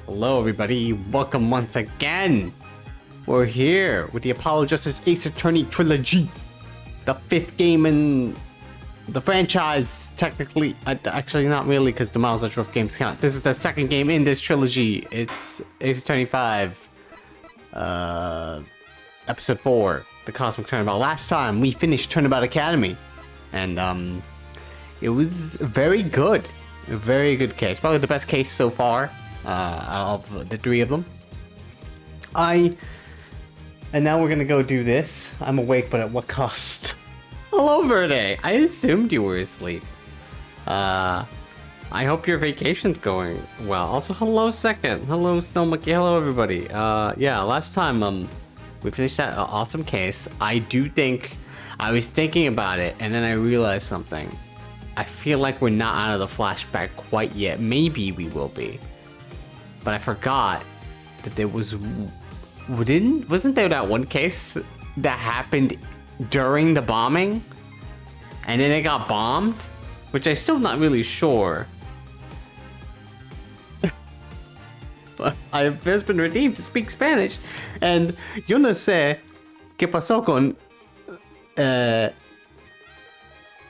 Hello everybody, welcome once again. We're here with the Apollo Justice Ace Attorney trilogy. The fifth game in the franchise, technically. Actually not really, because the Miles Edgeworth games count. This is the second game in this trilogy. It's Ace Attorney 5. Episode 4, the Cosmic Turnabout. Last time we finished Turnabout Academy. And it was very good. A very good case. Probably the best case so far. Out of the three of them. And now we're gonna go do this. I'm awake, but at what cost? Hello, Verde. I assumed you were asleep. I hope your vacation's going well. Also, hello, Second. Hello, Snow Monkey. Hello, everybody. Yeah, last time, we finished that awesome case. I do think, I was thinking about it, and then I realized something. I feel like we're not out of the flashback quite yet. Maybe we will be. But I forgot that there wasn't there that one case that happened during the bombing? And then it got bombed? Which I'm still not really sure. But I've just been redeemed to speak Spanish. And yo no sé qué pasó con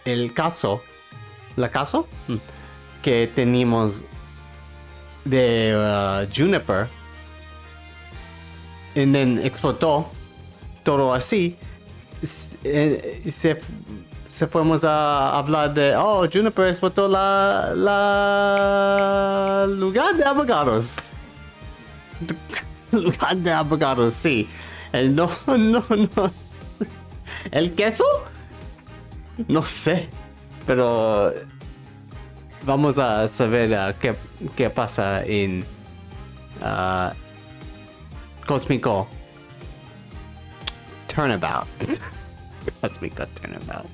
el caso. ¿La caso? Que tenemos de Juniper, and then explotó todo así. Se fuimos a hablar de Juniper explotó la lugar de abogados. Lugar de abogados, sí. No. ¿El queso? No sé, pero vamos a saber qué pasa en Cósmico Turnabout. Cósmico Turnabout.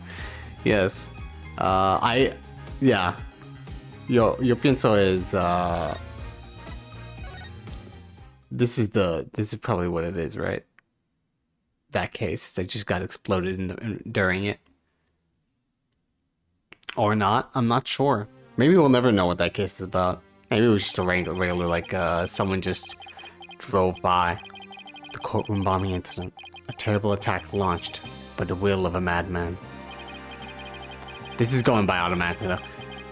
Yes. Yeah. Yo pienso es this is probably what it is, right? That case that just got exploded during it. Or not, I'm not sure. Maybe we'll never know what that case is about. Maybe it was just a regular like, someone just drove by. The courtroom bombing incident. A terrible attack launched by the will of a madman. This is going by automatically, though.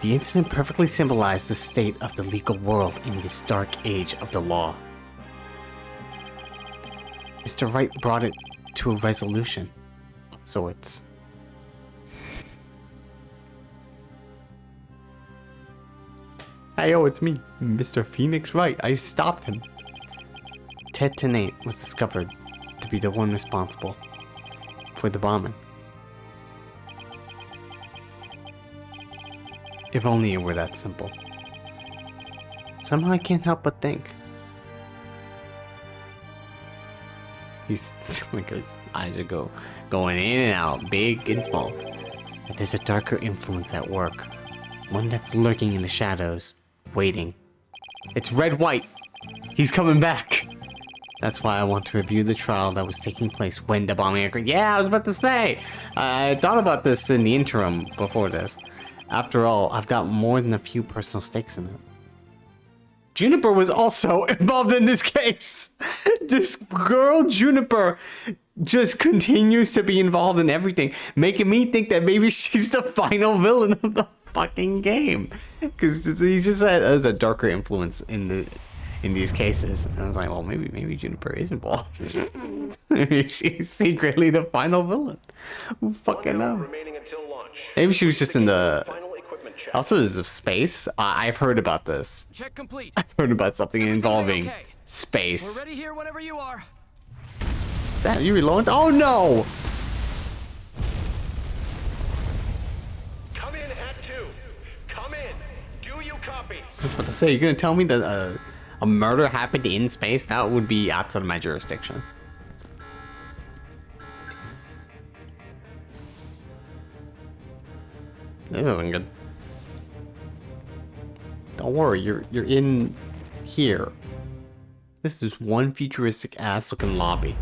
The incident perfectly symbolized the state of the legal world in this dark age of the law. Mr. Wright brought it to a resolution of sorts. Hey, it's me, Mr. Phoenix Wright. I stopped him. Ted Tenate was discovered to be the one responsible for the bombing. If only it were that simple. Somehow I can't help but think. He's like his eyes are going in and out, big and small. But there's a darker influence at work. One that's lurking in the shadows. Waiting. It's Red White. He's coming back. That's why I want to review the trial that was taking place when the bombing occurred. Yeah, I was about to say. I thought about this in the interim before this. After all, I've got more than a few personal stakes in it. Juniper was also involved in this case. This girl, Juniper, just continues to be involved in everything, making me think that maybe she's the final villain of the fucking game, because he just said there's a darker influence in these cases, and I was like, well, maybe Juniper is involved. Maybe she's secretly the final villain. Who fucking knows? Maybe she was just in the. Also, there's a space. I've heard about this. Check complete. I've heard about something involving space. We're ready here whenever you are. Is that you reloading? Oh no! I was about to say, you're gonna tell me that a murder happened in space? That would be outside of my jurisdiction. This isn't good. Don't worry, you're in here. This is one futuristic ass looking lobby.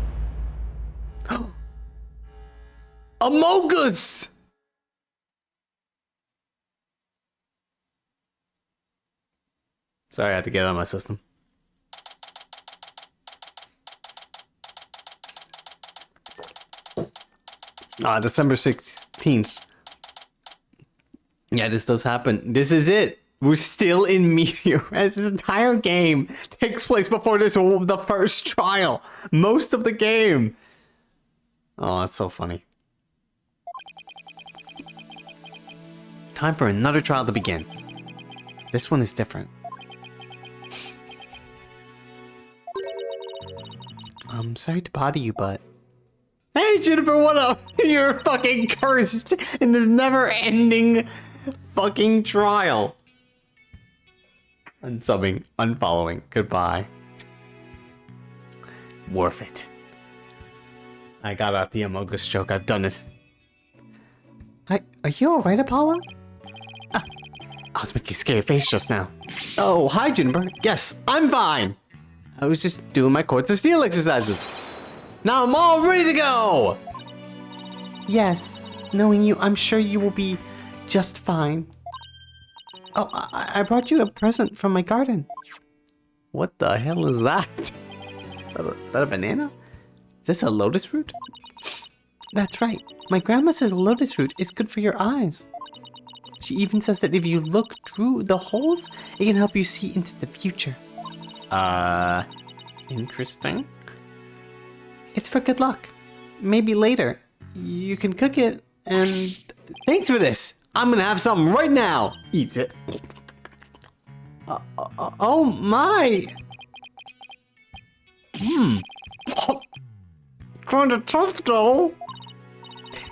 Amogus! Sorry, I had to get it out of my system. December 16th. Yeah, this does happen. This is it. We're still in Meteor as this entire game takes place before the first trial. Most of the game. Oh, that's so funny. Time for another trial to begin. This one is different. I'm sorry to bother you, but... Hey, Juniper, what up? You're fucking cursed in this never-ending fucking trial. Unsubbing, unfollowing, goodbye. Worth it. I got out the Amogus joke, I've done it. Are you alright, Apollo? I was making a scary face just now. Oh, hi, Juniper. Yes, I'm fine. I was just doing my Quartz of Steel exercises. Now I'm all ready to go! Yes, knowing you, I'm sure you will be just fine. Oh, I brought you a present from my garden. What the hell is that? Is that a banana? Is this a lotus root? That's right. My grandma says lotus root is good for your eyes. She even says that if you look through the holes, it can help you see into the future. Interesting. It's for good luck. Maybe later, you can cook it and... Thanks for this! I'm gonna have some right now! Eat it. Oh my! Kinda tough though.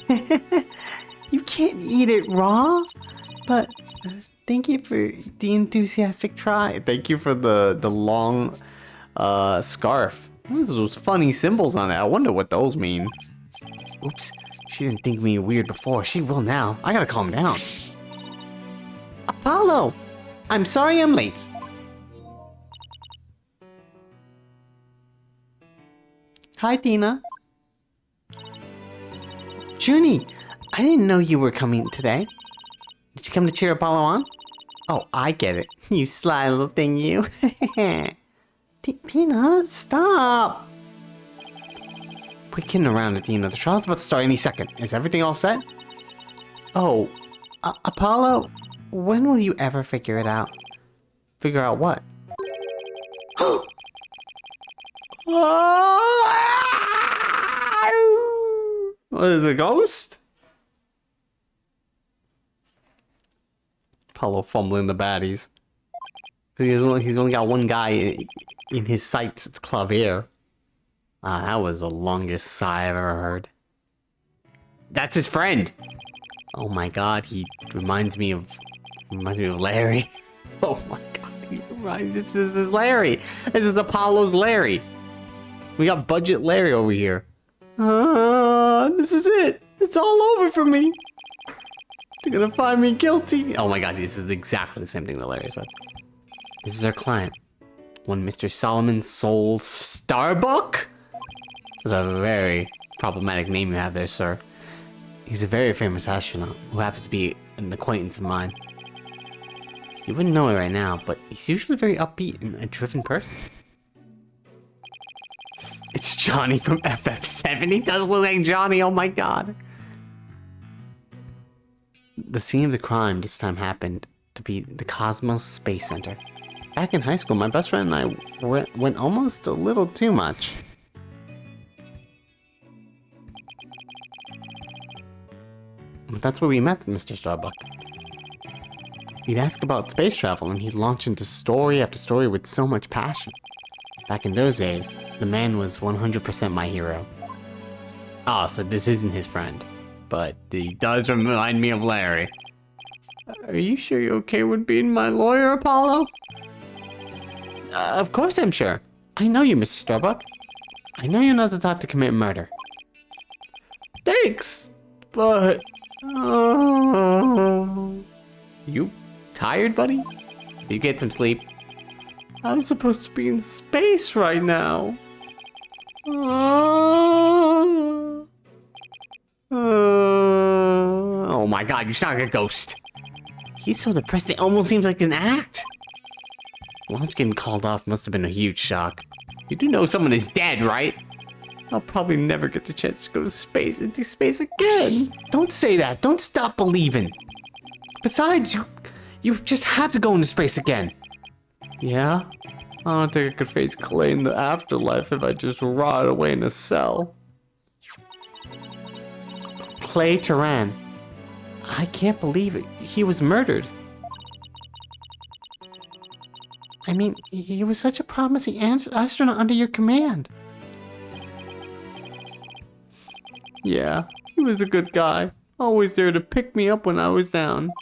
You can't eat it raw, but thank you for the enthusiastic try. Thank you for the long scarf. There's those funny symbols on it. I wonder what those mean. Oops, she didn't think me weird before. She will now. I gotta calm down. Apollo! I'm sorry I'm late. Hi, Tina. Junie, I didn't know you were coming today. Did you come to cheer Apollo on? Oh, I get it. You sly little thing, you. Tina, stop! Quit kidding around, Tina. The trial's about to start any second. Is everything all set? Oh, Apollo, when will you ever figure it out? Figure out what? What is it, a ghost? Apollo fumbling the baddies. He's only got one guy in his sights. It's Clavier. That was the longest sigh I've ever heard. That's his friend. Oh my god, he reminds me of Larry. Oh my god, this is Larry. This is Apollo's Larry. We got budget Larry over here. This is it. It's all over for me. They're gonna find me guilty. Oh my god, this is exactly the same thing that Larry said. This is our client. One Mr. Solomon Soul Starbuck? That's a very problematic name you have there, sir. He's a very famous astronaut who happens to be an acquaintance of mine. You wouldn't know it right now, but he's usually very upbeat and a driven person. It's Johnny from FF7. He does look like Johnny, oh my god. The scene of the crime this time happened to be the Cosmos Space Center. Back in high school, my best friend and I went almost a little too much. That's where we met Mr. Starbuck. He'd ask about space travel and he'd launch into story after story with so much passion. Back in those days, the man was 100% my hero. Ah, so this isn't his friend. But he does remind me of Larry. Are you sure you're okay with being my lawyer, Apollo? Of course I'm sure. I know you, Mr. Starbuck. I know you're not the type to commit murder. Thanks, but... You tired, buddy? Did you get some sleep? I'm supposed to be in space right now. Oh my god, you sound like a ghost. He's so depressed it almost seems like an act. Launch getting called off must have been a huge shock. You do know someone is dead, right? I'll probably never get the chance to go to space, into space again. Don't say that. Don't stop believing. Besides, you just have to go into space again. Yeah? I don't think I could face Clay in the afterlife if I just rot away in a cell. Clay Turan. I can't believe it. He was murdered. I mean, he was such a promising astronaut under your command. Yeah, he was a good guy. Always there to pick me up when I was down.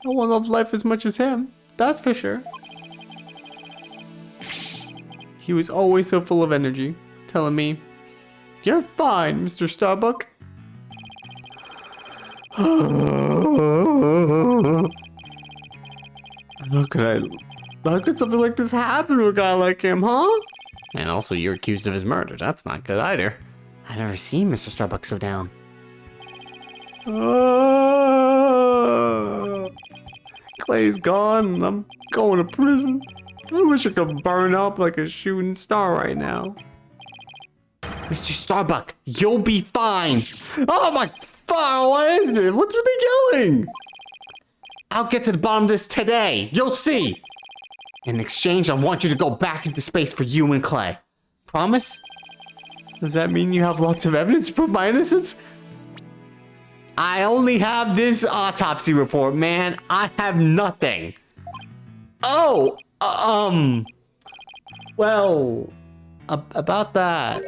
No one loved life as much as him, that's for sure. He was always so full of energy, telling me, "You're fine, Mr. Starbuck." How could something like this happen to a guy like him, huh? And also, you're accused of his murder. That's not good either. I've never seen Mr. Starbuck so down. Clay's gone, and I'm going to prison. I wish I could burn up like a shooting star right now. Mr. Starbuck, you'll be fine. Oh my fuck, what is it? What are they yelling? I'll get to the bottom of this today. You'll see. In exchange, I want you to go back into space for you and Clay. Promise? Does that mean you have lots of evidence to prove my innocence? I only have this autopsy report, man. I have nothing. Oh, well, about that.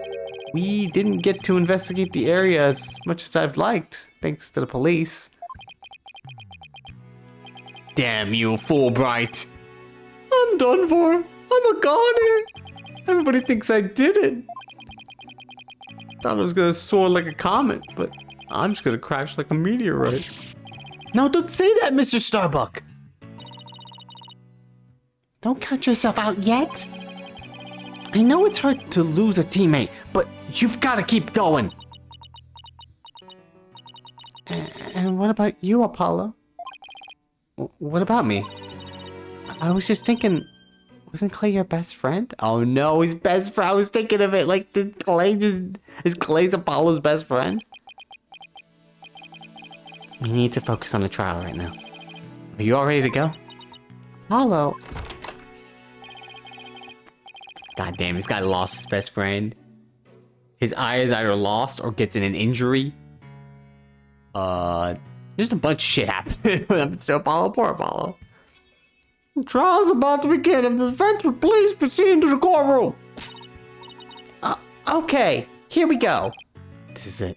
We didn't get to investigate the area as much as I've liked, thanks to the police. Damn you, Fulbright. I'm done for. I'm a goner. Everybody thinks I did it. Thought I was gonna soar like a comet, but I'm just gonna crash like a meteorite. No, don't say that, Mr. Starbuck. Don't count yourself out yet. I know it's hard to lose a teammate, but you've got to keep going. And what about you, Apollo? What about me? I was just thinking, wasn't Clay your best friend? Oh no, his best friend. I was thinking of it like, is Clay's Apollo's best friend? We need to focus on the trial right now. Are you all ready to go? Apollo. God damn, this guy lost his best friend. His eye is either lost or gets in an injury. Just a bunch of shit happening to Apollo. Poor Apollo. The trial's about to begin. If the defense would please proceed into the courtroom. Okay, here we go. This is it.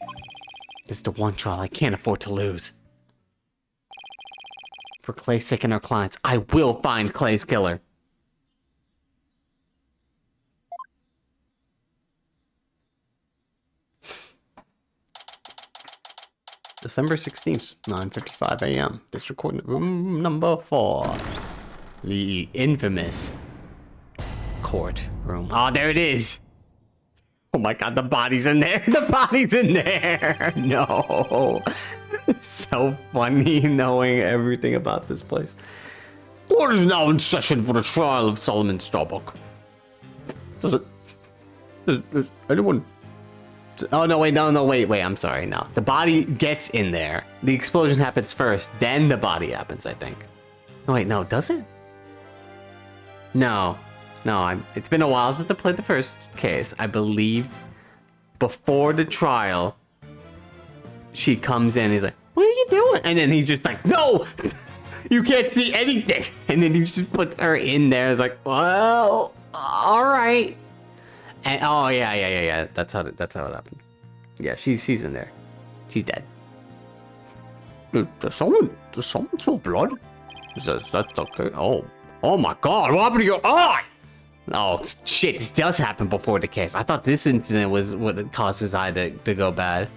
This is the one trial I can't afford to lose. For Clay's sake and our clients, I will find Clay's killer. December 16th, 9:55 a.m. District Court room number 4. The infamous courtroom. Oh, there it is. Oh my god, the body's in there. The body's in there. No. It's so funny knowing everything about this place. Court is now in session for the trial of Solomon Starbuck. Does anyone... Oh, no, wait, wait, I'm sorry, no. The body gets in there. The explosion happens first, then the body happens, I think. No, wait, no, does it? No, it's been a while since I played the first case. I believe before the trial, she comes in, he's like, what are you doing? And then he's just like, no, you can't see anything. And then he just puts her in there. It's like, well, all right. And oh yeah. That's how it happened. Yeah, she's in there. She's dead. Does someone smell blood? That's okay. Oh my god, what happened to your eye? Oh shit, this does happen before the case. I thought this incident was what caused his eye to go bad.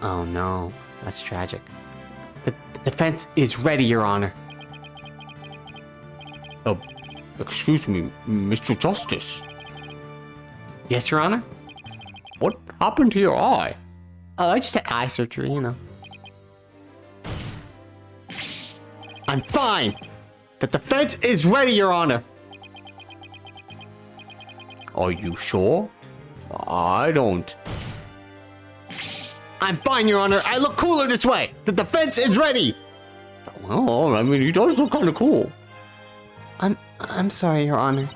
Oh no, that's tragic. The defense is ready, Your Honor. Excuse me, Mr. Justice. Yes, Your Honor? What happened to your eye? Oh, I just had eye surgery, you know. I'm fine! The defense is ready, Your Honor! Are you sure? I don't. I'm fine, Your Honor. I look cooler this way. The defense is ready. Well, I mean, he does look kind of cool. I'm sorry, Your Honor.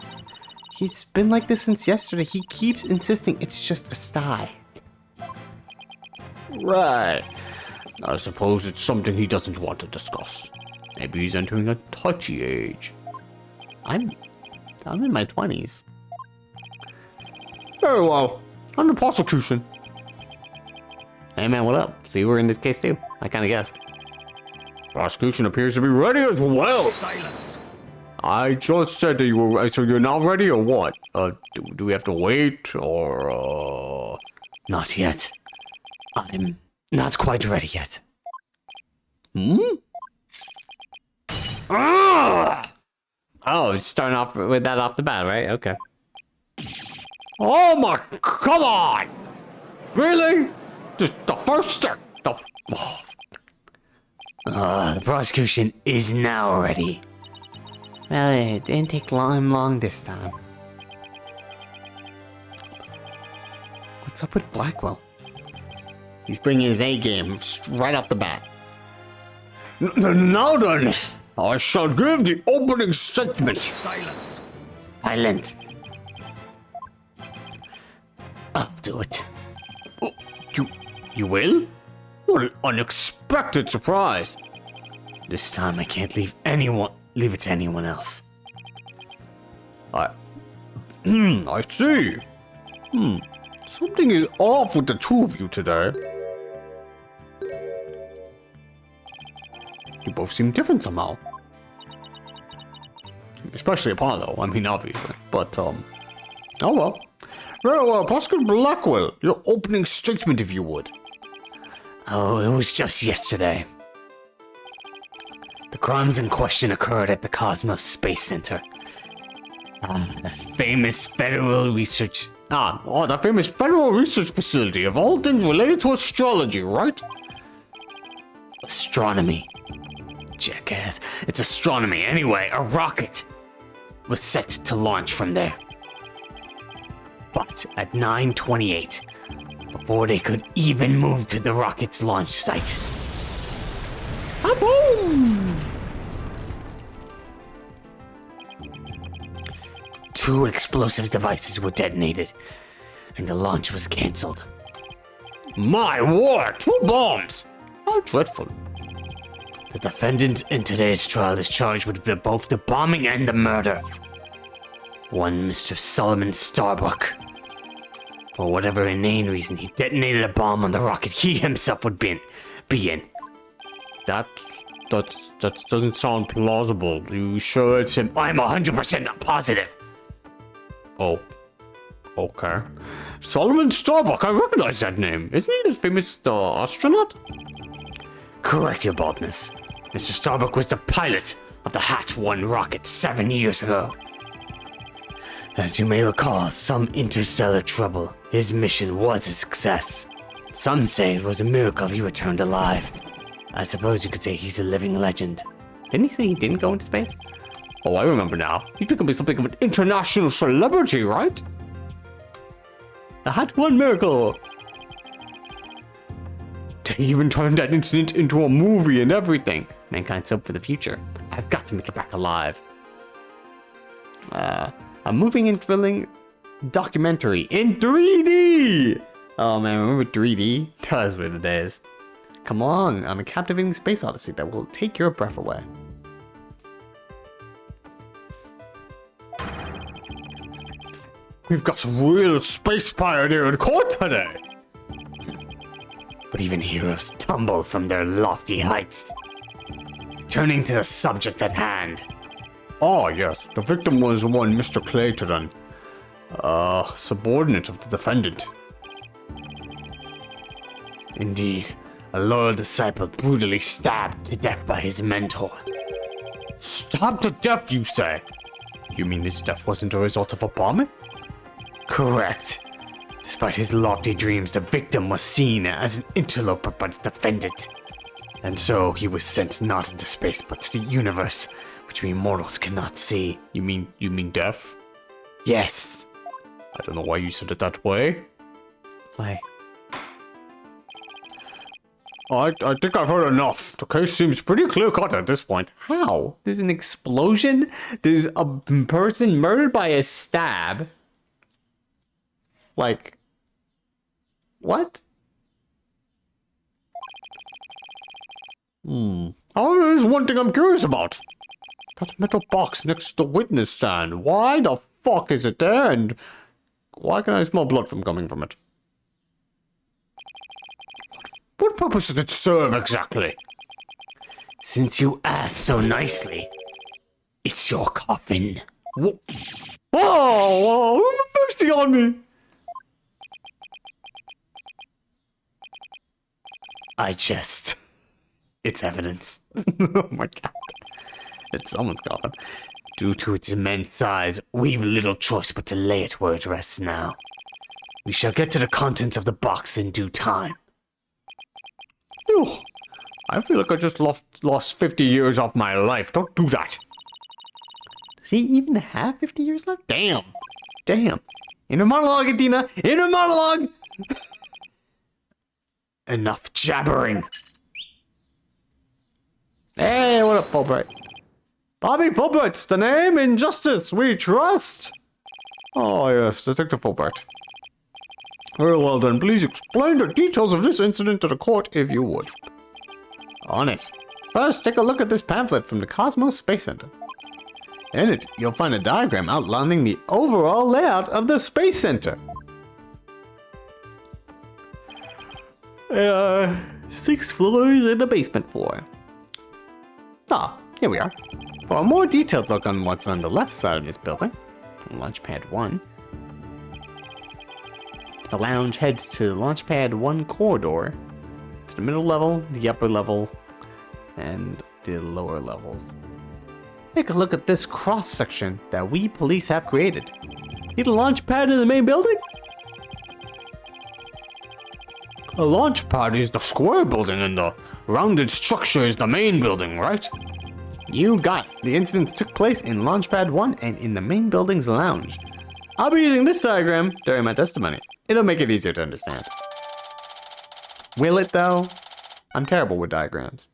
He's been like this since yesterday. He keeps insisting it's just a sty. Right. I suppose it's something he doesn't want to discuss. Maybe he's entering a touchy age. I'm in my 20s. Very well. Under prosecution. Hey man, what up? See, we're in this case too. I kind of guessed. Prosecution appears to be ready as well. Silence. I just said that you were. So you're not ready or what? Do we have to wait or? Not yet. I'm not quite ready yet. Ah! Oh, starting off with that off the bat, right? Okay. Oh my! Come on! Really? Just the first step. The prosecution is now ready. Well, it didn't take long this time. What's up with Blackwell? He's bringing his A game right off the bat. Now then, I shall give the opening statement. Silence. Silence. I'll do it. Oh, you will? What an unexpected surprise. This time I can't leave it to anyone else. I see. Something is off with the two of you today. You both seem different somehow. Especially Apollo, I mean, obviously. But, oh well. Very well, Prosecutor Blackwell, your opening statement if you would. Oh, it was just yesterday. The crimes in question occurred at the Cosmos Space Center. The famous federal research facility of all things related to astrology, right? Astronomy. Jackass. It's astronomy. Anyway, a rocket was set to launch from there. But at 9:28, before they could even move to the rocket's launch site, boom! 2 explosive devices were detonated, and the launch was cancelled. My word! 2 bombs! How dreadful. The defendant in today's trial is charged with both the bombing and the murder. One Mr. Solomon Starbuck. For whatever inane reason, he detonated a bomb on the rocket he himself would be in. That doesn't sound plausible. You sure it's him? I'm 100% positive. Oh. Okay. Solomon Starbuck, I recognize that name. Isn't he the famous astronaut? Correct, your boldness. Mr. Starbuck was the pilot of the Hat 1 rocket 7 years ago. As you may recall, some interstellar trouble. His mission was a success. Some say it was a miracle he returned alive. I suppose you could say he's a living legend. Didn't he say he didn't go into space? Oh, I remember now. He's becoming something of an international celebrity, right? The Hat 1 miracle! They even turned that incident into a movie and everything. Mankind's hope for the future. I've got to make it back alive. A moving and thrilling documentary in 3D! Oh man, remember 3D? That's what it is. Come on a captivating space odyssey that will take your breath away. We've got some real space pioneer in court today! But even heroes tumble from their lofty heights. Turning to the subject at hand. Oh yes, the victim was one Mr. Clayton, subordinate of the defendant. Indeed, a loyal disciple brutally stabbed to death by his mentor. Stabbed to death, you say? You mean his death wasn't a result of a bombing? Correct. Despite his lofty dreams, the victim was seen as an interloper by the defendant. And so he was sent not into space, but to the universe, which we mortals cannot see. You mean death? Yes. I don't know why you said it that way. Clay. I think I've heard enough. The case seems pretty clear-cut at this point. How? There's an explosion? There's a person murdered by a stab? Like... What? Oh, there's one thing I'm curious about. That metal box next to the witness stand. Why the fuck is it there, and why can I smell blood coming from it? What purpose does it serve exactly? Since you asked so nicely, it's your coffin. Whoa, whoa, who's thirsty on me? It's evidence. Oh my god. It's someone's coffin. Due to its immense size, we've little choice but to lay it where it rests now. We shall get to the contents of the box in due time. Ew. I feel like I just lost 50 years off my life. Don't do that. Does he even have 50 years left? Damn. Damn. Inner monologue, Adina. Inner monologue. Enough jabbering. Hey, what up, Fulbright? Bobby Fulbright's the name. In justice we trust. Oh, yes, Detective Fulbright. Very well then, please explain the details of this incident to the court if you would. On it. First, take a look at this pamphlet from the Cosmos Space Center. In it, you'll find a diagram outlining the overall layout of the Space Center. 6 floors and a basement floor. Ah, here we are. For a more detailed look on what's on the left side of this building, Launchpad 1, the lounge heads to Launchpad 1 corridor, to the middle level, the upper level, and the lower levels. Take a look at this cross-section that we police have created. See the launch pad in the main building? The launch pad is the square building and the rounded structure is the main building, right? You got it. The incidents took place in Launchpad 1 and in the main building's lounge. I'll be using this diagram during my testimony. It'll make it easier to understand. Will it though? I'm terrible with diagrams.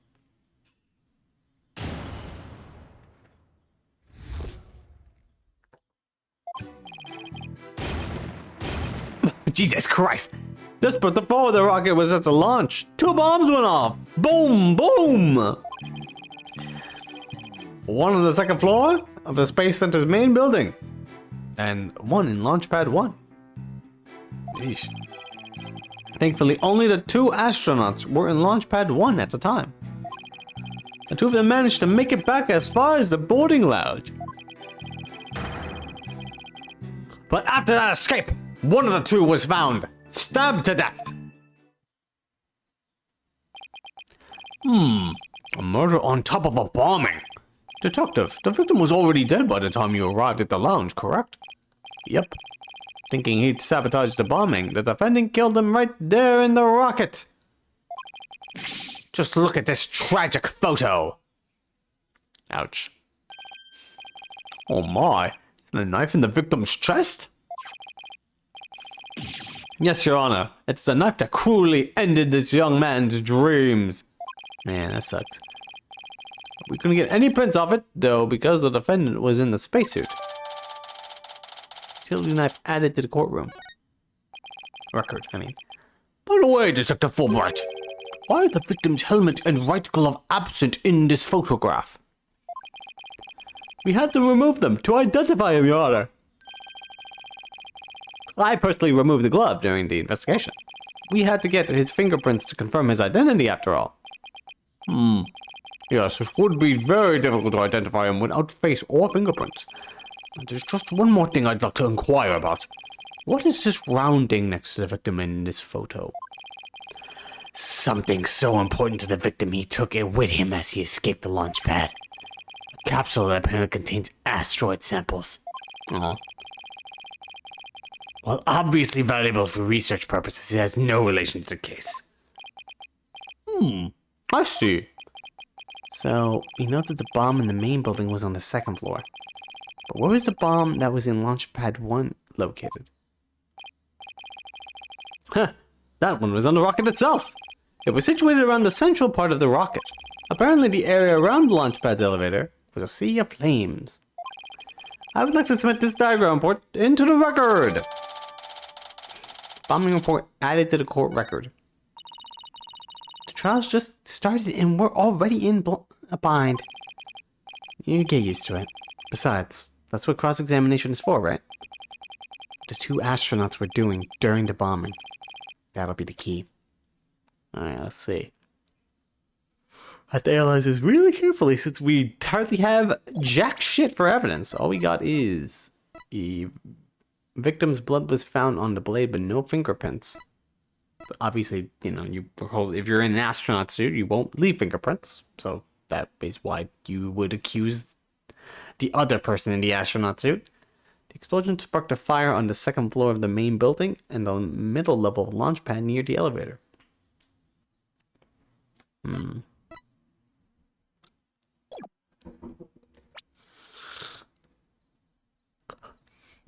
Jesus Christ! Just before the rocket was at the launch, 2 bombs went off. Boom, boom! One on the second floor of the Space Center's main building, and one in Launchpad 1. Yeesh. Thankfully, only the 2 astronauts were in Launchpad 1 at the time. The 2 of them managed to make it back as far as the boarding lounge. But after that escape, one of the 2 was found, stabbed to death. A murder on top of a bombing. Detective, the victim was already dead by the time you arrived at the lounge, correct? Yep. Thinking he'd sabotage the bombing, the defendant killed him right there in the rocket. Just look at this tragic photo. Ouch. Oh my, is there a knife in the victim's chest? Yes, Your Honor. It's the knife that cruelly ended this young man's dreams. Man, that sucks. We couldn't get any prints of it, though, because the defendant was in the spacesuit. Utility knife added to the courtroom. Record, I mean. By the way, Detective Fulbright, why are the victim's helmet and right glove absent in this photograph? We had to remove them to identify him, Your Honor. I personally removed the glove during the investigation. We had to get his fingerprints to confirm his identity, after all. Yes, it would be very difficult to identify him without face or fingerprints. And there's just one more thing I'd like to inquire about. What is this rounding next to the victim in this photo? Something so important to the victim he took it with him as he escaped the launch pad. A capsule that apparently contains asteroid samples. Aw. While obviously valuable for research purposes, it has no relation to the case. I see. So, we know that the bomb in the main building was on the second floor. But where was the bomb that was in Launchpad 1 located? Huh, that one was on the rocket itself. It was situated around the central part of the rocket. Apparently the area around the launch pad's elevator was a sea of flames. I would like to submit this diagram report into the record. Bombing report added to the court record. The trials just started and we're already in a bind. You get used to it. Besides, that's what cross-examination is for, right? The two astronauts were doing during the bombing. That'll be the key. Alright, let's see. I have to analyze this really carefully since we hardly have jack shit for evidence. All we got is the victim's blood was found on the blade, but no fingerprints. Obviously, you know, if you're in an astronaut suit, you won't leave fingerprints. So that is why you would accuse the other person in the astronaut suit. The explosion sparked a fire on the second floor of the main building and the middle level launch pad near the elevator.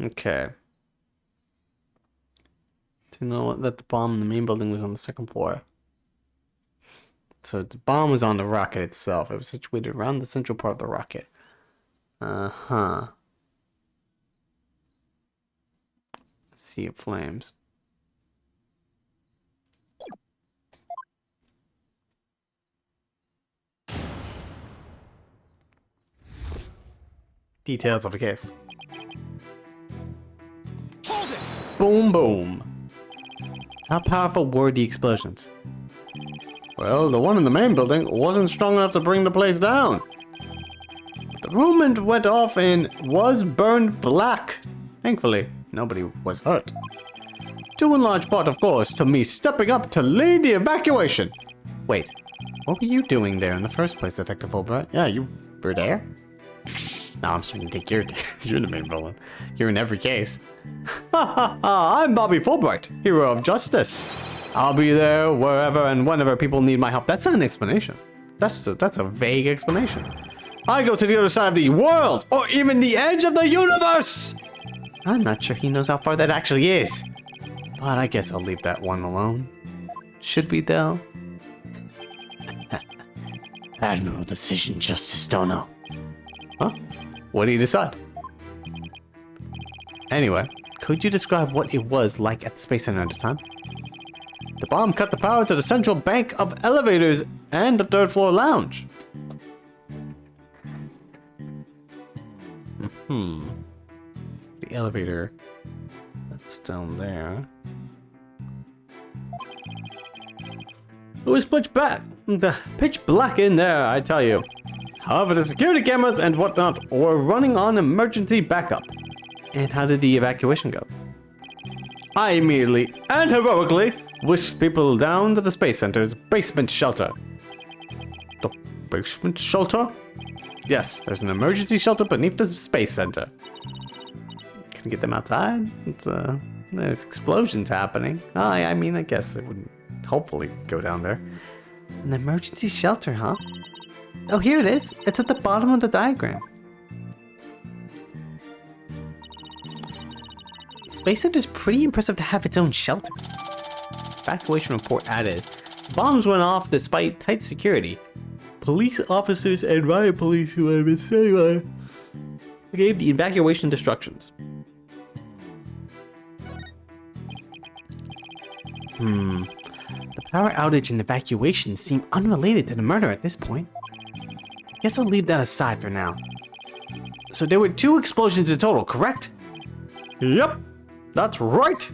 Okay. To know that the bomb in the main building was on the second floor. So the bomb was on the rocket itself. It was situated around the central part of the rocket. Uh-huh. Sea of flames. Details of the case. Hold it! Boom, boom. How powerful were the explosions? Well, the one in the main building wasn't strong enough to bring the place down. The room it went off in was burned black. Thankfully, nobody was hurt. Due in large part, of course, to me stepping up to lead the evacuation. Wait, what were you doing there in the first place, Detective Fulbright? Yeah, you were there? No, I'm just gonna think you're the main villain. You're in every case. Ha ha ha! I'm Bobby Fulbright, hero of justice. I'll be there wherever and whenever people need my help. That's not an explanation. That's a vague explanation. I go to the other side of the world, or even the edge of the universe. I'm not sure he knows how far that actually is. But I guess I'll leave that one alone. Should we though? Admiral decision, Justice Dono. Huh? What do you decide? Anyway, could you describe what it was like at the Space Center at the time? The bomb cut the power to the central bank of elevators and the third floor lounge. The elevator, that's down there. It was pitch black in there, I tell you. However, the security cameras and whatnot were running on emergency backup. And how did the evacuation go? I immediately and heroically whisked people down to the Space Center's basement shelter. The basement shelter? Yes, there's an emergency shelter beneath the Space Center. Can get them outside? There's explosions happening. I mean, I guess it would hopefully go down there. An emergency shelter, huh? Oh, here it is. It's at the bottom of the diagram. Space Center is pretty impressive to have its own shelter. Evacuation report added. Bombs went off despite tight security. Police officers and riot police who had been standing by gave the evacuation instructions. The power outage and evacuation seem unrelated to the murder at this point. I guess I'll leave that aside for now. So there were 2 explosions in total, correct? Yep, that's right.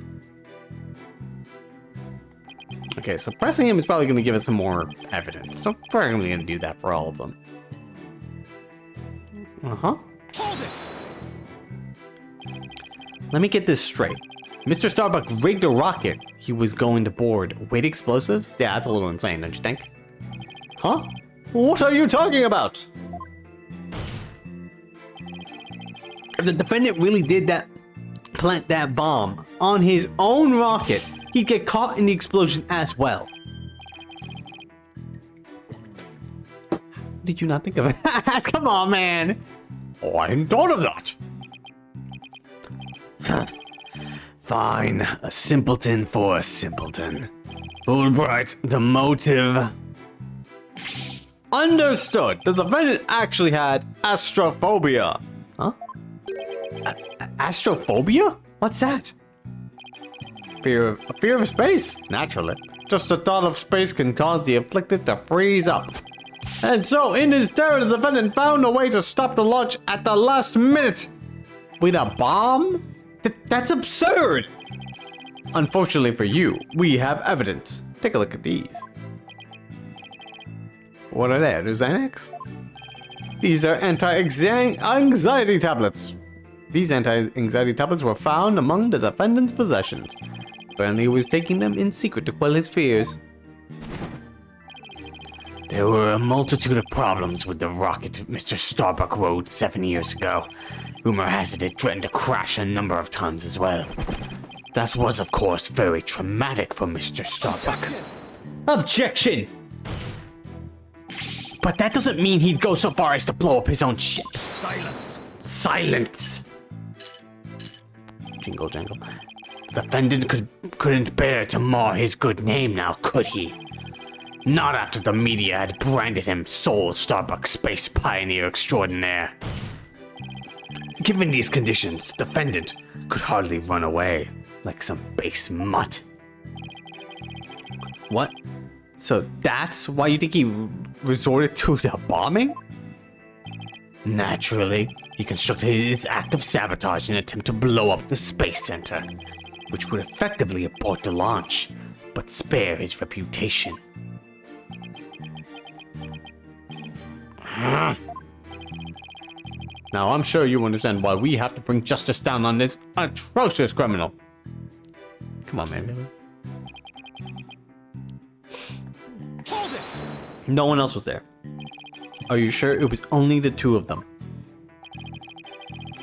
Okay, so pressing him is probably going to give us some more evidence. So we're probably going to do that for all of them. Hold it! Let me get this straight. Mr. Starbuck rigged a rocket he was going to board with explosives? Yeah, that's a little insane, don't you think? Huh? What are you talking about? If the defendant really did plant that bomb on his own rocket, he'd get caught in the explosion as well. Did you not think of it? Come on, man. Oh, I hadn't thought of that. Fine, a simpleton for a simpleton. Fulbright, the motive. Understood. The defendant actually had astrophobia. Huh? Astrophobia? What's that? Fear of space, naturally. Just the thought of space can cause the afflicted to freeze up. And so, in his terror, the defendant found a way to stop the launch at the last minute. With a bomb? That's absurd! Unfortunately for you, we have evidence. Take a look at these. What are they? Are those Xanax? These are anti-anxiety tablets. These anti-anxiety tablets were found among the defendant's possessions. Apparently he was taking them in secret to quell his fears. There were a multitude of problems with the rocket Mr. Starbuck rode 7 years ago. Rumor has it threatened to crash a number of times as well. That was, of course, very traumatic for Mr. Starbuck. Objection! But that doesn't mean he'd go so far as to blow up his own ship. Silence. Silence! Jingle jangle. The defendant couldn't bear to mar his good name now, could he? Not after the media had branded him sole Starbuck space pioneer extraordinaire. Given these conditions, the defendant could hardly run away like some base mutt. What? So that's why you think he resorted to the bombing? Naturally, he constructed his act of sabotage in an attempt to blow up the space center, which would effectively abort the launch, but spare his reputation. Now, I'm sure you understand why we have to bring justice down on this atrocious criminal. Come on, man, really? Hold it. No one else was there. Are you sure it was only the two of them?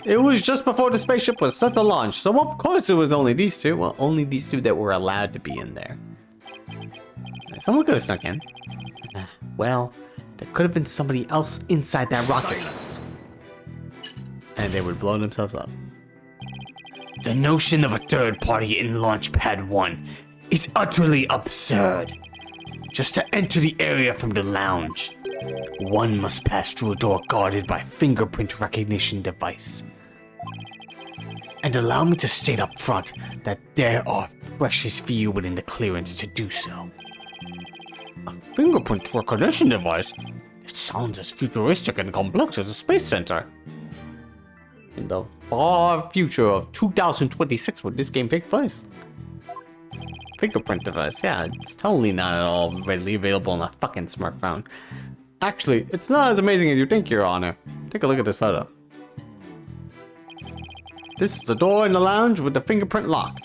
It was just before the spaceship was set to launch, so of course it was only these two. Well, only these two that were allowed to be in there. Someone could have snuck in. Well, there could have been somebody else inside that rocket. Silence. And they would blow themselves up. The notion of a third party in Launchpad 1 is utterly absurd. Just to enter the area from the lounge, one must pass through a door guarded by fingerprint recognition device. And allow me to state up front that there are precious few within the clearance to do so. A fingerprint recognition device? It sounds as futuristic and complex as a space center. In the far future of 2026 would this game take place. Fingerprint device, yeah, it's totally not at all readily available on a fucking smartphone. Actually, it's not as amazing as you think, Your Honor. Take a look at this photo. This is the door in the lounge with the fingerprint lock.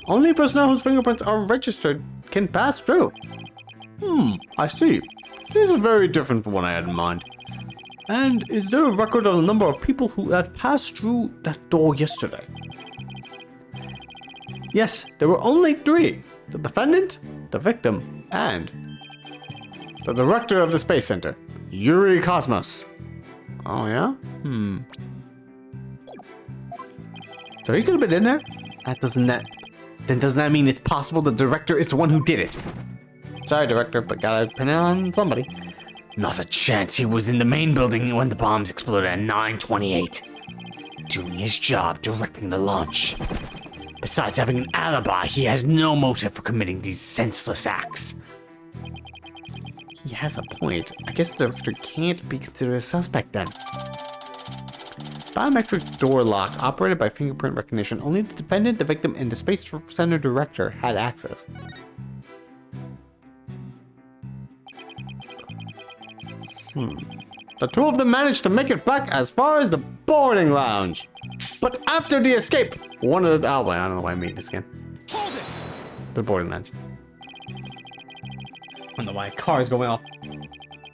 Only personnel whose fingerprints are registered can pass through. I see. This is very different from what I had in mind. And is there a record of the number of people who had passed through that door yesterday? Yes, there were only 3. The defendant, the victim, and the director of the Space Center, Yuri Cosmos. Oh yeah? So he could have been in there? Doesn't that mean it's possible the director is the one who did it? Sorry, director, but gotta pin it on somebody. Not a chance. He was in the main building when the bombs exploded at 9:28. Doing his job, directing the launch. Besides having an alibi, he has no motive for committing these senseless acts. He has a point. I guess the director can't be considered a suspect then. Biometric door lock operated by fingerprint recognition. Only the defendant, the victim, and the Space Center director had access. The two of them managed to make it back as far as the boarding lounge. But after the escape, one of the... Oh, I don't know why I made this again. Hold it. The boarding lounge. I don't know why a car is going off.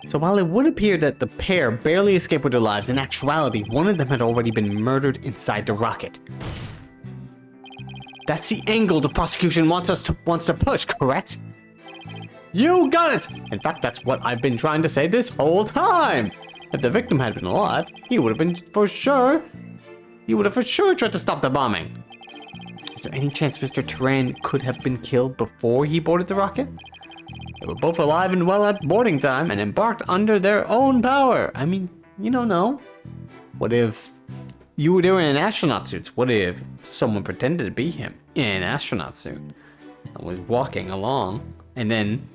So while it would appear that the pair barely escaped with their lives, in actuality, one of them had already been murdered inside the rocket. That's the angle the prosecution wants to push, correct? You got it! In fact, that's what I've been trying to say this whole time! If the victim had been alive, he would have for sure tried to stop the bombing. Is there any chance Mr. Turan could have been killed before he boarded the rocket? They were both alive and well at boarding time and embarked under their own power. I mean, you don't know. What if you were in astronaut suits? What if someone pretended to be him in an astronaut suit and was walking along, and then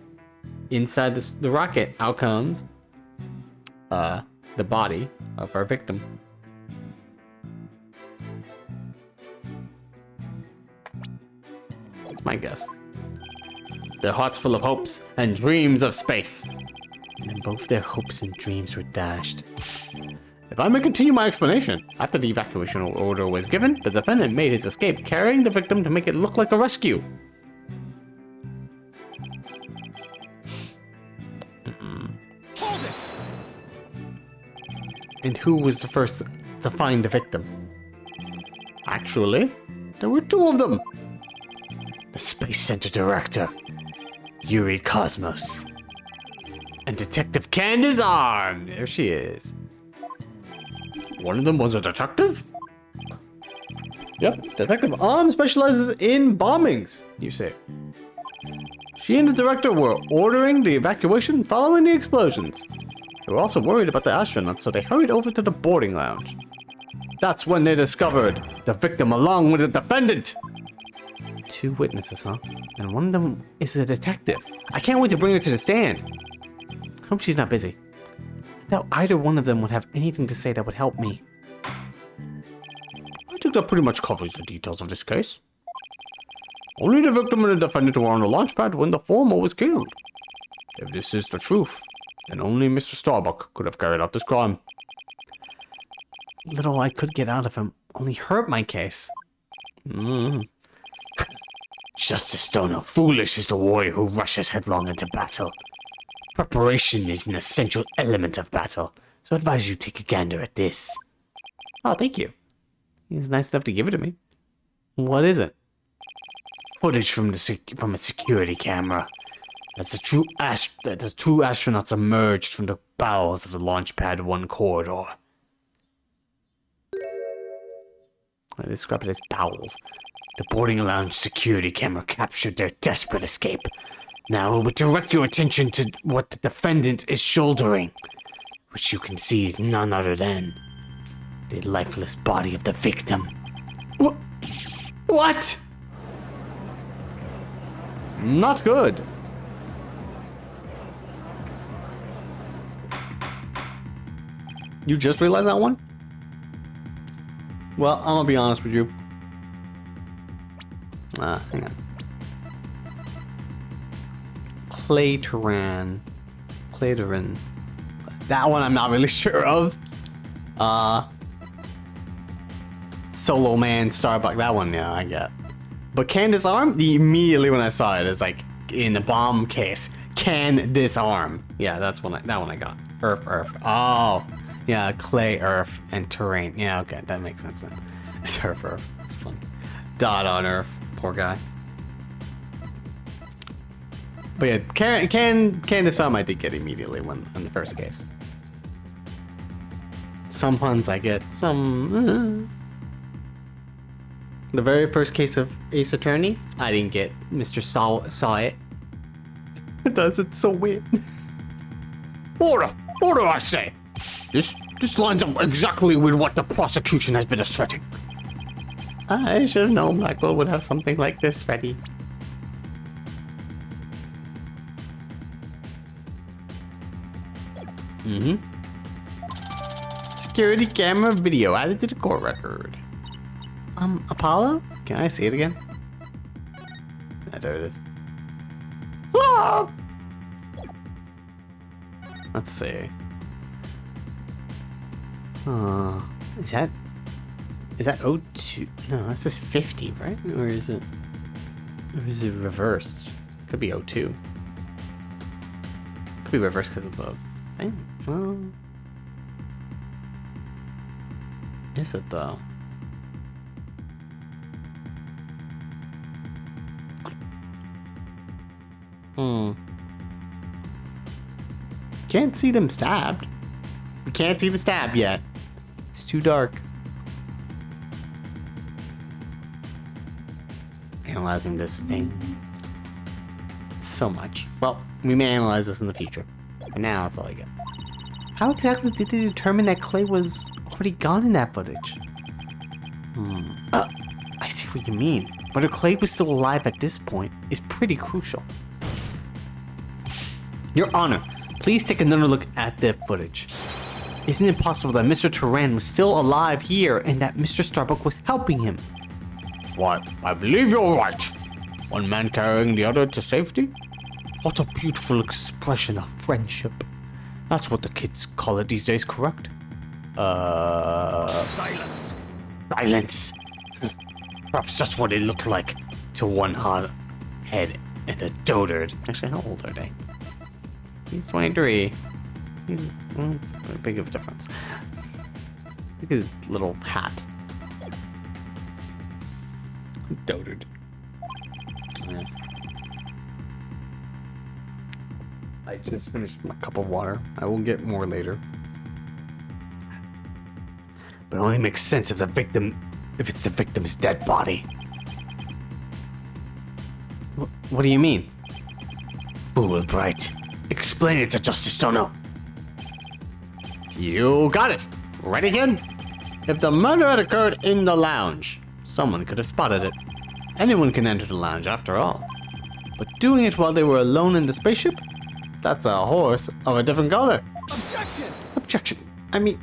inside the rocket, out comes the body of our victim. That's my guess. Their hearts full of hopes and dreams of space. And then both their hopes and dreams were dashed. If I may continue my explanation, after the evacuation order was given, the defendant made his escape, carrying the victim to make it look like a rescue. Hold it! And who was the first to find the victim? Actually, there were two of them. The Space Center Director, Yuri Cosmos, and Detective Candace Arm. There she is. One of them was a detective? Yep, Detective Arm specializes in bombings, you say. She and the director were ordering the evacuation following the explosions. They were also worried about the astronauts, so they hurried over to the boarding lounge. That's when they discovered the victim along with the defendant. Two witnesses, huh? And one of them is a detective. I can't wait to bring her to the stand. Hope she's not busy. I doubt either one of them would have anything to say that would help me. I think that pretty much covers the details of this case. Only the victim and the defendant were on the launch pad when the former was killed. If this is the truth, then only Mr. Starbuck could have carried out this crime. Little I could get out of him only hurt my case. Justice Stoner, foolish is the warrior who rushes headlong into battle. Preparation is an essential element of battle, so I advise you take a gander at this. Oh, thank you. He's nice enough to give it to me. What is it? Footage from a security camera. As the two astronauts emerged from the bowels of the Launch Pad 1 corridor. I describe it as bowels. The boarding lounge security camera captured their desperate escape. Now it would direct your attention to what the defendant is shouldering, which you can see is none other than the lifeless body of the victim. What? Not good. You just realized that one? Well, I'm gonna be honest with you. Hang on. Claytoran. That one I'm not really sure of. Solo Man, Starbuck, that one, yeah, I get. But Candace Arm, immediately when I saw it, is like in a bomb case. Can this arm? Yeah, that one I got. Earth. Oh, yeah, clay, earth, and terrain. Yeah, okay, that makes sense then. It's earth. It's fun. Dot on earth. Poor guy. But yeah, Candace Arm I did get immediately when on the first case. Some puns I get, some. The very first case of Ace Attorney, I didn't get. Mr. saw it. It does. It's so weird. Order, I say. This lines up exactly with what the prosecution has been asserting. I should have known Blackwell would have something like this ready. Security camera video added to the court record. Apollo? Can I see it again? Ah, there it is. Ah! Let's see. Is that 02? No, this is 50, right? Or is it reversed? Could be 02. Could be reversed because of the thing. Well, is it though? Can't see them stabbed. We can't see the stab yet. It's too dark. analyzing this thing so much. Well, we may analyze this in the future. And now that's all I get. How exactly did they determine that Clay was already gone in that footage? I see what you mean. Whether Clay was still alive at this point is pretty crucial. Your Honor, please take another look at the footage. Isn't it possible that Mr. Turan was still alive here and that Mr. Starbuck was helping him? Why, I believe you're right. One man carrying the other to safety? What a beautiful expression of friendship. That's what the kids call it these days, correct? Silence. Silence. Perhaps that's what it looked like to one hot head and a dotard. Actually, how old are they? He's 23. He's, well, it's a big of a difference. Look at his little hat. Dotard. Yes. I just finished my cup of water. I will get more later. But it only makes sense if it's the victim's dead body. What do you mean? Fulbright. Explain it to Justice Tono. You got it. Ready, kid? If the murder had occurred in the lounge, someone could have spotted it. Anyone can enter the lounge after all. But doing it while they were alone in the spaceship? That's a horse of a different color. Objection! Objection. I mean,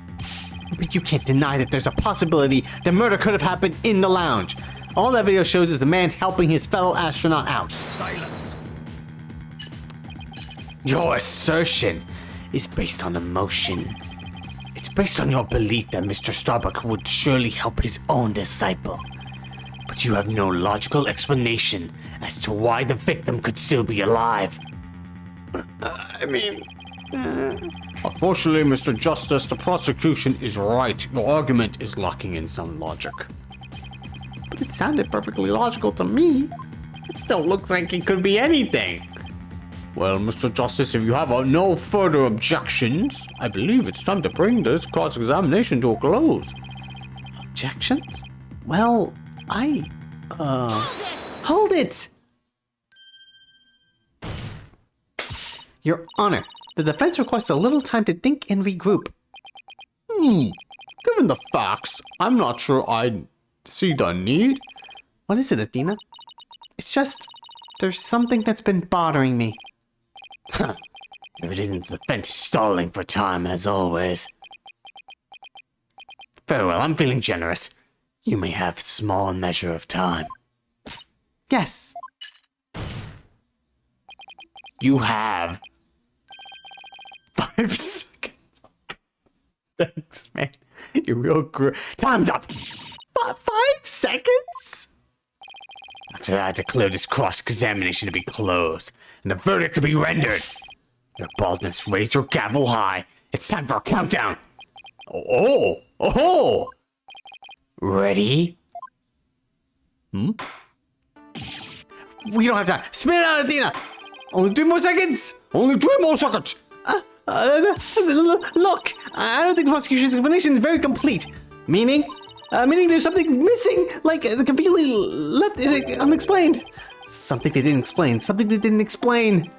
but you can't deny that there's a possibility the murder could have happened in the lounge. All that video shows is a man helping his fellow astronaut out. Silence. Your assertion is based on emotion. It's based on your belief that Mr. Starbuck would surely help his own disciple. But you have no logical explanation as to why the victim could still be alive. Unfortunately, Mr. Justice, the prosecution is right. Your argument is lacking in some logic. But it sounded perfectly logical to me. It still looks like it could be anything. Well, Mr. Justice, if you have no further objections, I believe it's time to bring this cross-examination to a close. Objections? Well, Hold it! Your Honor, the defense requests a little time to think and regroup. Given the facts, I'm not sure I see the need. What is it, Athena? It's just, there's something that's been bothering me. If it isn't the defense stalling for time, as always. Very well, I'm feeling generous. You may have small measure of time. Yes. You have 5 seconds. Thanks, man. You're real Time's up. 5 seconds? After that, I declare this cross-examination to be closed, and the verdict to be rendered. Your baldness, raise your gavel high. It's time for a countdown. Oh! Ready? We don't have time. Spin it out, Athena! Only 3 more seconds! Only 3 more seconds! Look, I don't think the prosecution's explanation is very complete. Meaning there's something missing, like completely left it unexplained. Something they didn't explain.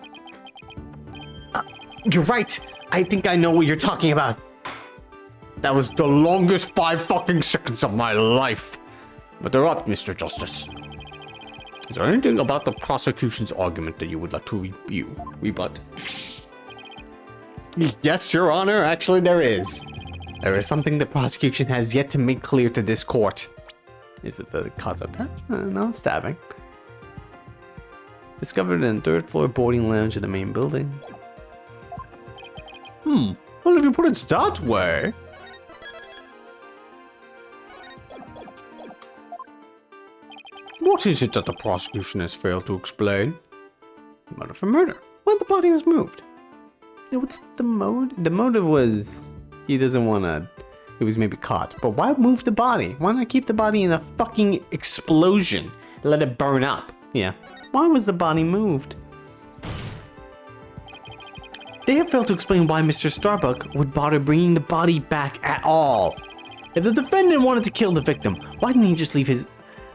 You're right. I think I know what you're talking about. That was the longest 5 fucking seconds of my life. But they're up, Mr. Justice. Is there anything about the prosecution's argument that you would like to rebut? Yes, Your Honor, actually there is. There is something the prosecution has yet to make clear to this court. Is it the cause of that? No, it's stabbing. Discovered in a 3rd floor boarding lounge in the main building. Well, if you put it that way... What is it that the prosecution has failed to explain? Motive for murder. When the body was moved. What's the motive? The motive was he doesn't want to. He was maybe caught. But why move the body? Why not keep the body in a fucking explosion? Let it burn up. Yeah. Why was the body moved? They have failed to explain why Mr. Starbuck would bother bringing the body back at all. If the defendant wanted to kill the victim, why didn't he just leave his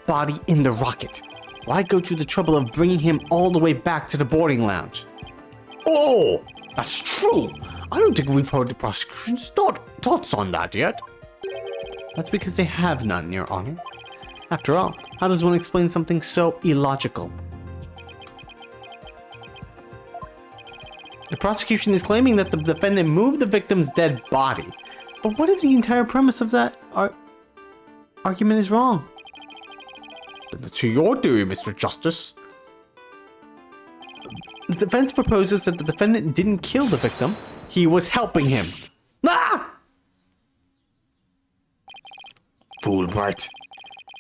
body in the rocket? Why go through the trouble of bringing him all the way back to the boarding lounge? Oh, that's true. I don't think we've heard the prosecution's thoughts on that yet. That's because they have none, Your Honor. After all, how does one explain something so illogical? The prosecution is claiming that the defendant moved the victim's dead body. But what if the entire premise of that argument is wrong? Then it's your theory, Mr. Justice. The defense proposes that the defendant didn't kill the victim. He was helping him. Ah! Fulbright,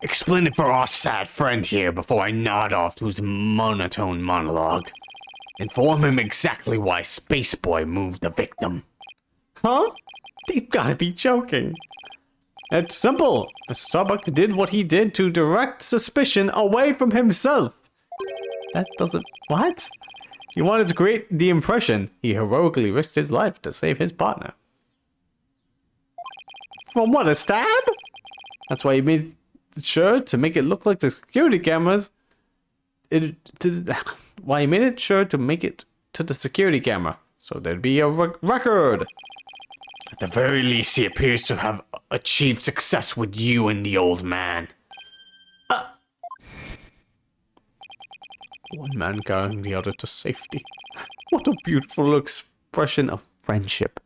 explain it for our sad friend here before I nod off to his monotone monologue. Inform him exactly why Space Boy moved the victim. Huh? They've gotta be joking. It's simple. Mr. Starbuck did what he did to direct suspicion away from himself. That doesn't... What? He wanted to create the impression he heroically risked his life to save his partner. From what, a stab? That's why he made sure to make it look like the security cameras... Why he made it sure to make it to the security camera, so there'd be a record. At the very least, he appears to have achieved success with you and the old man. One man carrying the other to safety. What a beautiful expression of friendship.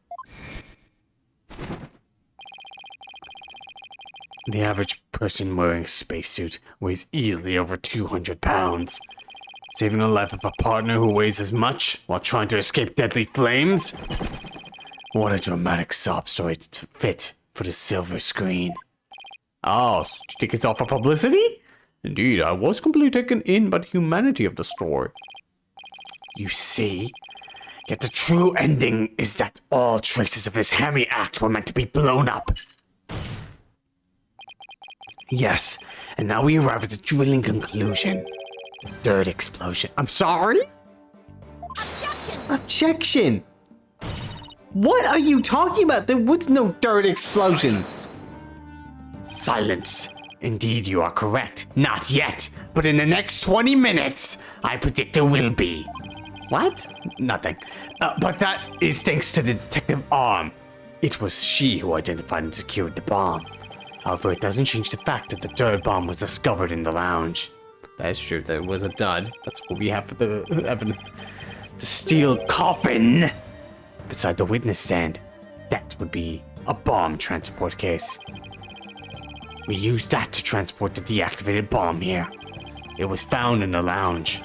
The average person wearing a spacesuit weighs easily over 200 pounds. Saving the life of a partner who weighs as much while trying to escape deadly flames? What a dramatic sob story to fit for the silver screen. Oh, so you think it's all for publicity? Indeed, I was completely taken in by the humanity of the story. You see? Yet the true ending is that all traces of this hammy act were meant to be blown up. Yes, and now we arrive at the thrilling conclusion. The third explosion. I'm sorry? Objection! Objection! What are you talking about? There was no third explosion. Silence. Indeed, you are correct. Not yet. But in the next 20 minutes, I predict there will be. What? Nothing. But that is thanks to the detective arm. It was she who identified and secured the bomb. However, it doesn't change the fact that the third bomb was discovered in the lounge. That is true. There was a dud. That's what we have for the evidence. The steel coffin beside the witness stand. That would be a bomb transport case. We used that to transport the deactivated bomb here. It was found in the lounge.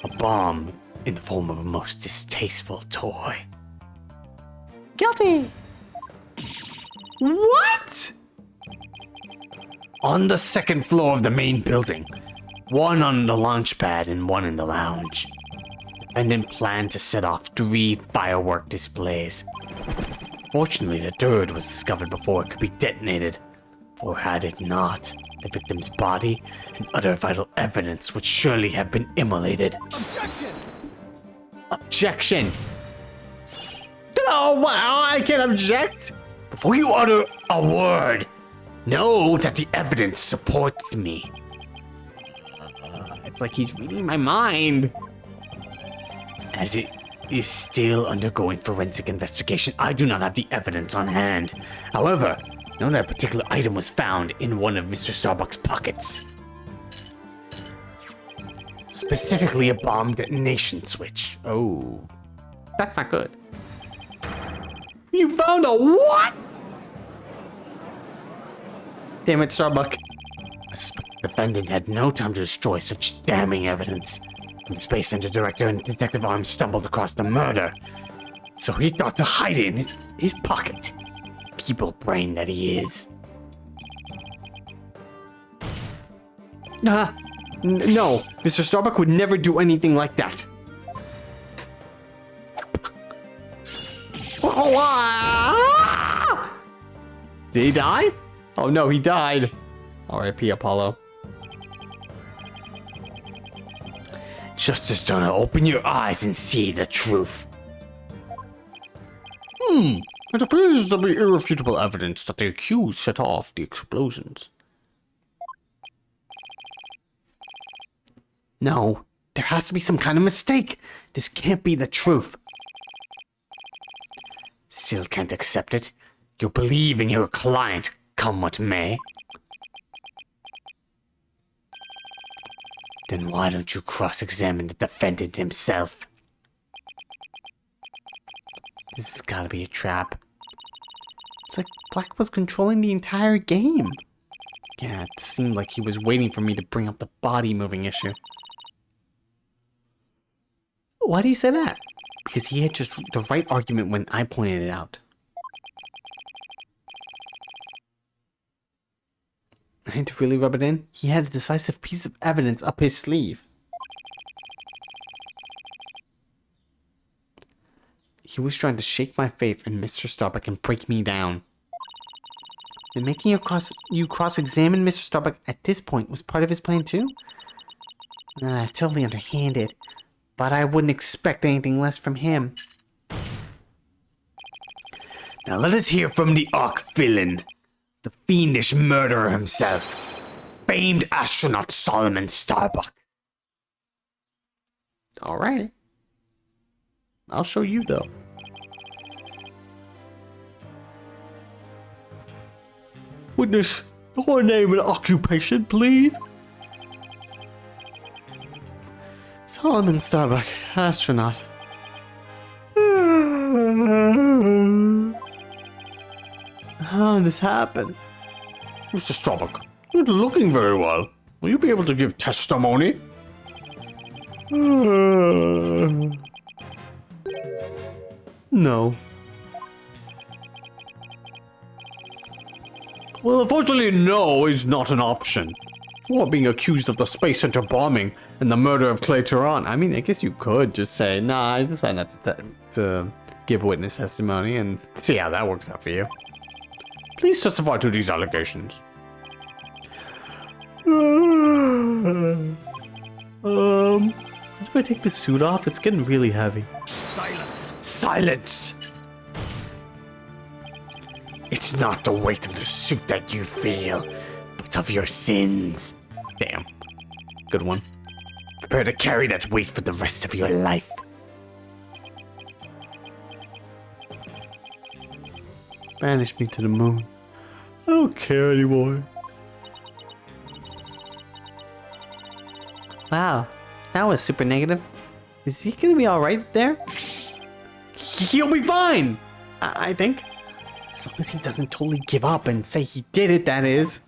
A bomb in the form of a most distasteful toy. Guilty! What? On the second floor of the main building. One on the launch pad and one in the lounge. The defendant planned to set off 3 firework displays. Fortunately, the third was discovered before it could be detonated. For had it not, the victim's body and other vital evidence would surely have been immolated. Objection! Objection! Oh, wow, I can't object! Before you utter a word, know that the evidence supports me. It's like he's reading my mind. As it is still undergoing forensic investigation, I do not have the evidence on hand. However, know that a particular item was found in one of Mr. Starbuck's pockets. Specifically a bomb detonation switch. Oh, that's not good. You found a what? Damn it, Starbuck. I suspect the defendant had no time to destroy such damning evidence. And the Space Center director and Detective Arms stumbled across the murder. So he thought to hide it in his pocket. People brain that he is. No, Mr. Starbuck would never do anything like that. Did he die? Oh no, he died. R.I.P. Apollo. Justice Donor, open your eyes and see the truth. It appears to be irrefutable evidence that the accused set off the explosions. No, there has to be some kind of mistake. This can't be the truth. Still can't accept it. You believe in your client, come what may. Then why don't you cross-examine the defendant himself? This has gotta be a trap. It's like Black was controlling the entire game. Yeah, it seemed like he was waiting for me to bring up the body moving issue. Why do you say that? Because he had just the right argument when I pointed it out. I had to really rub it in. He had a decisive piece of evidence up his sleeve. He was trying to shake my faith in Mr. Starbuck and break me down. And making you cross-examine Mr. Starbuck at this point was part of his plan too? Totally underhanded. But I wouldn't expect anything less from him. Now let us hear from the Ark villain. The fiendish murderer himself. Famed astronaut Solomon Starbuck. Alright. I'll show you though. Witness, your name and occupation, please. Solomon Starbuck, astronaut. How did this happen? Mr. Starbuck, you're not looking very well. Will you be able to give testimony? No. Well, unfortunately, no is not an option. You are being accused of the Space Center bombing and the murder of Clay Tehran. I mean, I guess you could just say, nah, I decided not to give witness testimony and see how that works out for you. Please testify to these allegations. If I take the suit off, it's getting really heavy. Silence. Silence! It's not the weight of the suit that you feel, but of your sins. Damn. Good one. Prepare to carry that weight for the rest of your life. Banish me to the moon. I don't care anymore. Wow, that was super negative. Is he gonna be alright there? He'll be fine! I think. As long as he doesn't totally give up and say he did it, that is.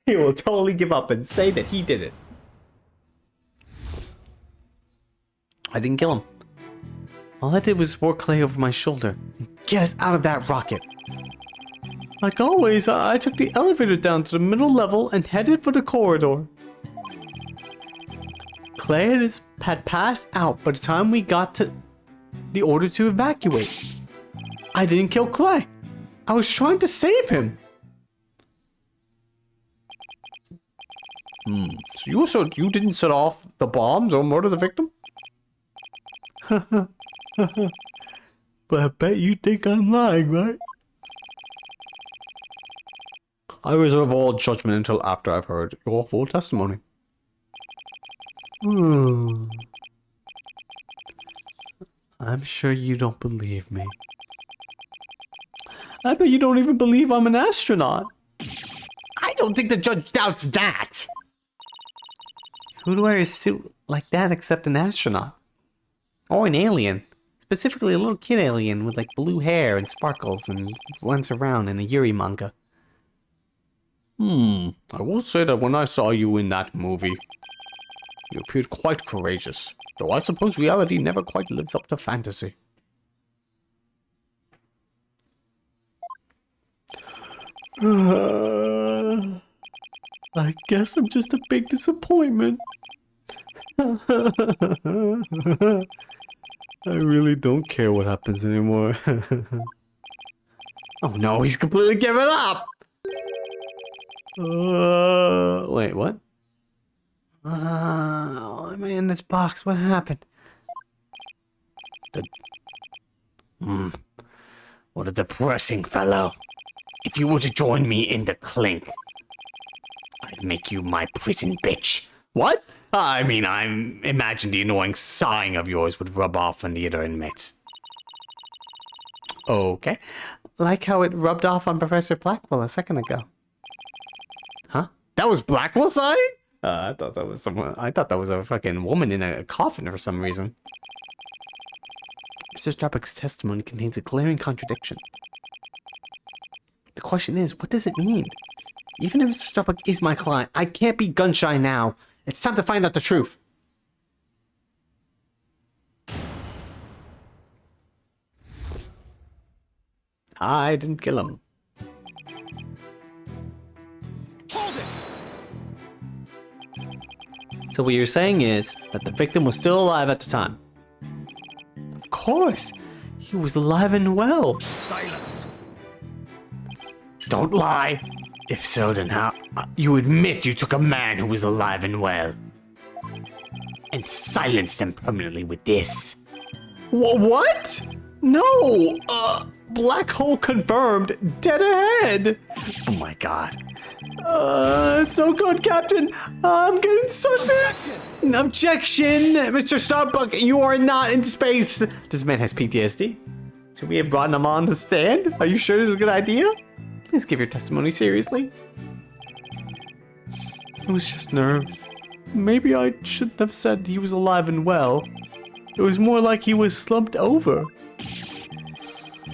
He will totally give up and say that he did it. I didn't kill him. All I did was pour clay over my shoulder and get us out of that rocket. Like always, I took the elevator down to the middle level and headed for the corridor. Clay had passed out by the time we got to the order to evacuate. I didn't kill Clay. I was trying to save him. So you didn't set off the bombs or murder the victim? But I bet you think I'm lying, right? I reserve all judgment until after I've heard your full testimony. I'm sure you don't believe me. I bet you don't even believe I'm an astronaut. I don't think the judge doubts that! Who'd wear a suit like that except an astronaut? Or an alien. Specifically a little kid alien with like blue hair and sparkles and runs around in a Yuri manga. I will say that when I saw you in that movie, you appeared quite courageous, though I suppose reality never quite lives up to fantasy. I guess I'm just a big disappointment. I really don't care what happens anymore. Oh no, he's completely given up! Wait, what? Why am I in this box? What happened? What a depressing fellow. If you were to join me in the clink, I'd make you my prison bitch. What? I mean, I imagine the annoying sighing of yours would rub off on the other inmates. Okay. Like how it rubbed off on Professor Blackwell a second ago. Huh? That was Blackwell sighing? I thought that was someone. I thought that was a fucking woman in a coffin for some reason. Mr. Starbuck's testimony contains a glaring contradiction. The question is, what does it mean? Even if Mr. Starbuck is my client, I can't be gun shy now. It's time to find out the truth. I didn't kill him. Hold it! So what you're saying is that the victim was still alive at the time? Of course. He was alive and well. Silence! Don't lie. If so, then how? You admit you took a man who was alive and well and silenced him permanently with this. What? No! Black hole confirmed. Dead ahead. Oh my god. It's so good, Captain. I'm getting sucked in. Objection! Mr. Starbuck, you are not in space. This man has PTSD. Should we have brought him on the stand? Are you sure this is a good idea? Please give your testimony seriously. It was just nerves. Maybe I shouldn't have said he was alive and well. It was more like he was slumped over.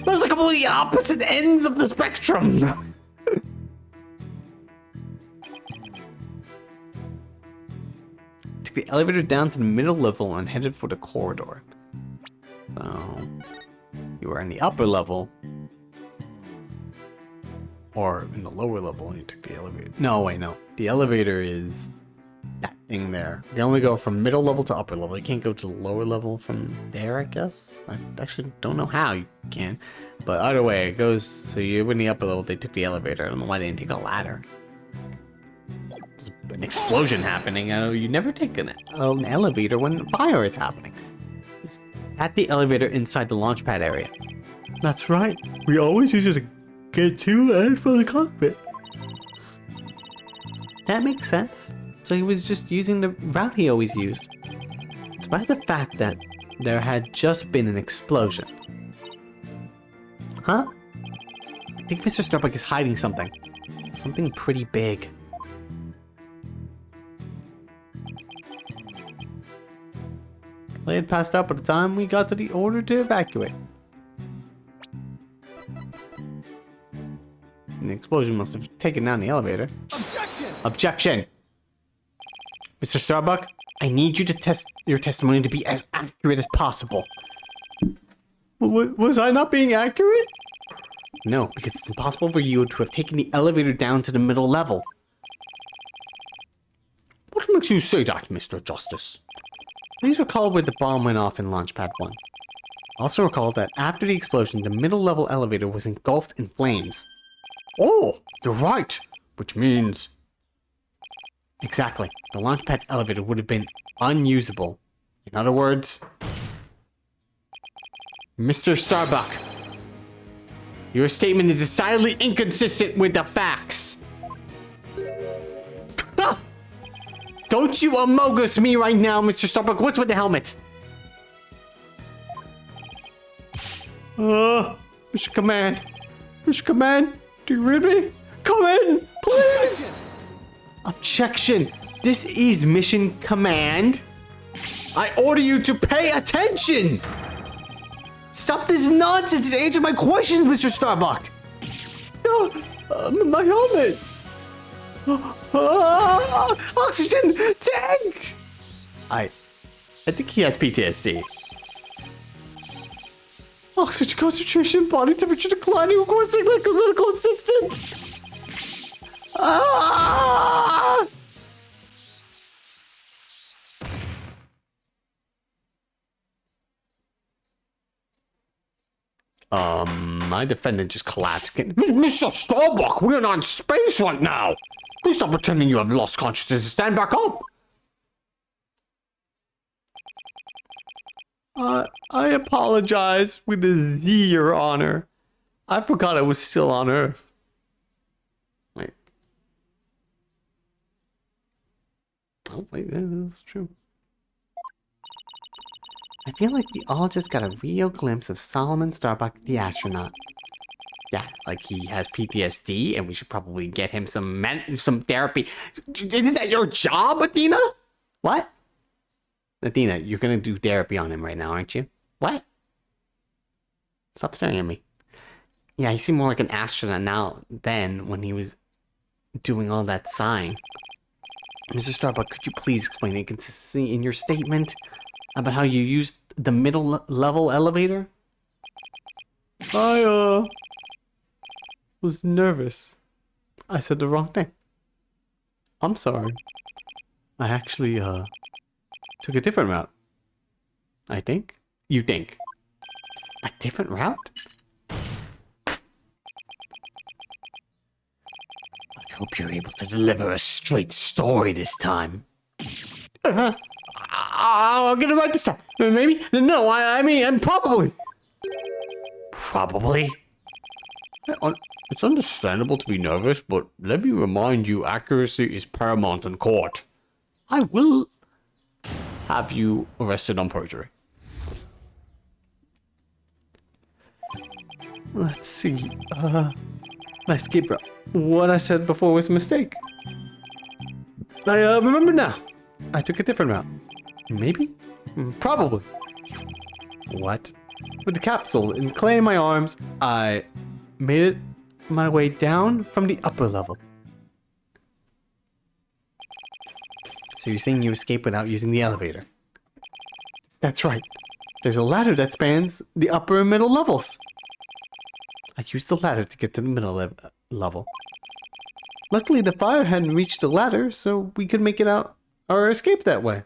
Those are completely opposite ends of the spectrum. Took the elevator down to the middle level and headed for the corridor. So, you were in the upper level. Or in the lower level and you took the elevator. No, wait, no. The elevator is that thing there. You can only go from middle level to upper level. You can't go to the lower level from there, I guess. I actually don't know how you can. But either way, it goes, so you're in the upper level, they took the elevator. I don't know why they didn't take a ladder. There's an explosion happening. You never take an elevator when fire is happening. It's at the elevator inside the launch pad area. That's right. We always use it to get to and from the cockpit. That makes sense. So he was just using the route he always used. Despite the fact that there had just been an explosion. Huh? I think Mr. Starbuck is hiding something. Something pretty big. Clay had passed out by the time we got to the order to evacuate. And the explosion must have taken down the elevator. Objection! Objection! Mr. Starbuck, I need you to test your testimony to be as accurate as possible. Was I not being accurate? No, because it's impossible for you to have taken the elevator down to the middle level. What makes you say that, Mr. Justice? Please recall where the bomb went off in Launchpad 1. Also recall that after the explosion, the middle level elevator was engulfed in flames. Oh, you're right. Which means... Exactly. The Launchpad's elevator would have been unusable. In other words... Mr. Starbuck, your statement is decidedly inconsistent with the facts. Don't you amogus me right now, Mr. Starbuck. What's with the helmet? Mr. Command. Mr. Command, do you read me? Come in, please. Objection. This is Mission Command. I order you to pay attention. Stop this nonsense and answer my questions, Mr. Starbuck. My helmet. Oxygen tank. I think he has PTSD. Oxygen concentration, body temperature declining, requesting medical assistance. My defendant just collapsed. Mr. Starbuck, we're not in space right now. Please stop pretending you have lost consciousness and stand back up. I apologize with a Z, Your Honor. I forgot I was still on Earth. Wait. Oh, wait, yeah, that's true. I feel like we all just got a real glimpse of Solomon Starbuck, the astronaut. Yeah, like he has PTSD, and we should probably get him some therapy. Isn't that your job, Athena? What? Athena, you're gonna do therapy on him right now, aren't you? What? Stop staring at me. Yeah, he seemed more like an astronaut now than when he was doing all that sighing. Mr. Starbuck, could you please explain the inconsistency in your statement about how you used the middle level elevator? I was nervous. I said the wrong thing. I'm sorry. I actually took a different route. I think. You think? A different route? I hope you're able to deliver a straight story this time. I'll get it right this time. Maybe? No, I mean, probably. Probably? It's understandable to be nervous, but let me remind you, accuracy is paramount in court. I will Have you arrested on perjury? Let's see. My escape route. What I said before was a mistake. I remember now. I took a different route. Maybe? Probably. What? With the capsule and clay in my arms, I made it my way down from the upper level. So you're saying you escaped without using the elevator? That's right. There's a ladder that spans the upper and middle levels. I used the ladder to get to the middle level. Luckily, the fire hadn't reached the ladder, so we could make it out or escape that way.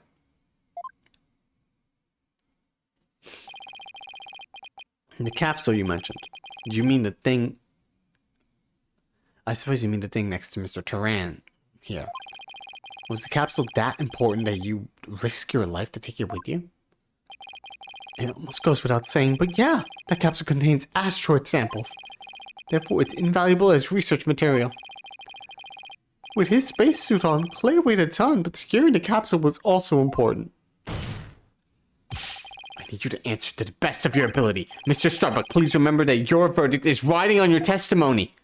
The capsule you mentioned. Do you mean the thing? I suppose you mean the thing next to Mr. Turan here. Was the capsule that important that you risk your life to take it with you? It almost goes without saying, but yeah, that capsule contains asteroid samples. Therefore, it's invaluable as research material. With his spacesuit on, Clay weighed a ton, but securing the capsule was also important. I need you to answer to the best of your ability. Mr. Starbuck, please remember that your verdict is riding on your testimony.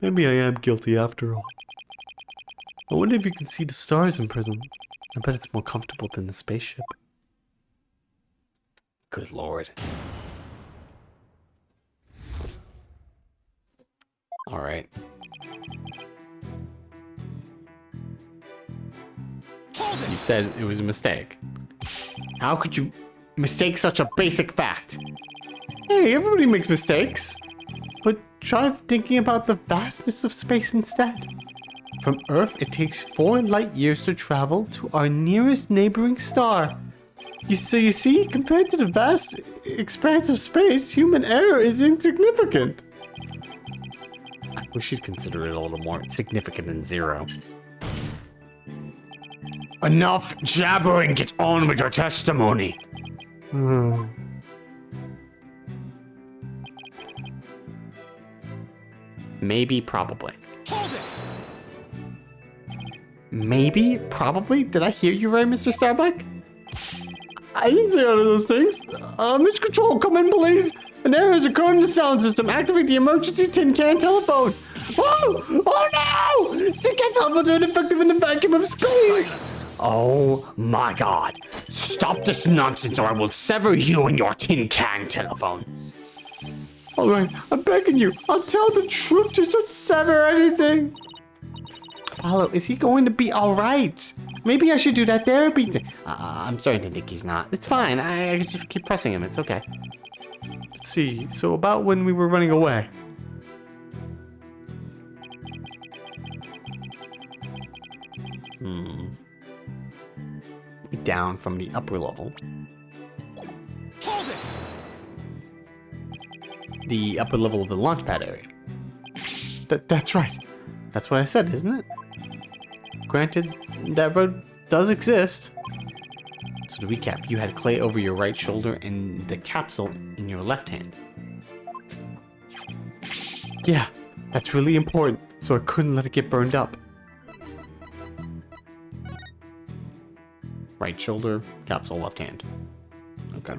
Maybe I am guilty after all. I wonder if you can see the stars in prison. I bet it's more comfortable than the spaceship. Good lord. Alright. You said it was a mistake. How could you mistake such a basic fact? Hey, everybody makes mistakes. But try thinking about the vastness of space instead. From Earth, it takes 4 light years to travel to our nearest neighboring star. You see, compared to the vast expanse of space, human error is insignificant. I wish you'd consider it a little more significant than 0. Enough jabbering! Get on with your testimony! Maybe, probably. Hold it! Maybe, probably? Did I hear you right, Mr. Starbuck? I didn't say either of those things. Mission Control, come in, please. An error has occurred in the sound system. Activate the emergency tin can telephone. Oh! Oh no! Tin can telephones are ineffective in the vacuum of space. Oh my god. Stop this nonsense or I will sever you and your tin can telephone. Alright, I'm begging you. I'll tell the truth. Just don't sever anything. Apollo, is he going to be alright? Maybe I should do that therapy thing. I'm starting to think he's not. It's fine. I can just keep pressing him. It's okay. Let's see. So about when we were running away. Down from the upper level. Hold it! The upper level of the launch pad area. That's right. That's what I said, isn't it? Granted, that road does exist. So to recap, you had Clay over your right shoulder and the capsule in your left hand. Yeah, that's really important, so I couldn't let it get burned up. Right shoulder, capsule, left hand. Okay.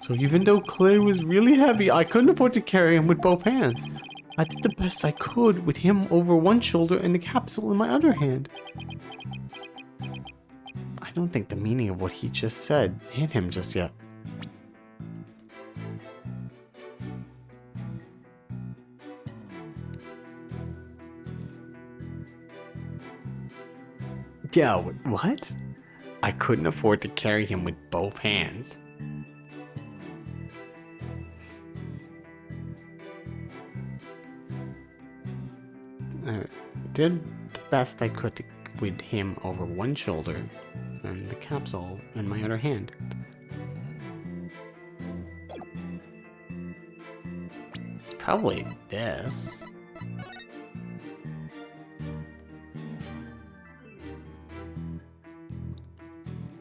So even though Clay was really heavy, I couldn't afford to carry him with both hands. I did the best I could with him over one shoulder and the capsule in my other hand. I don't think the meaning of what he just said hit him just yet. Yeah, what? I couldn't afford to carry him with both hands. I did the best I could with him over one shoulder and the capsule in my other hand. It's probably this.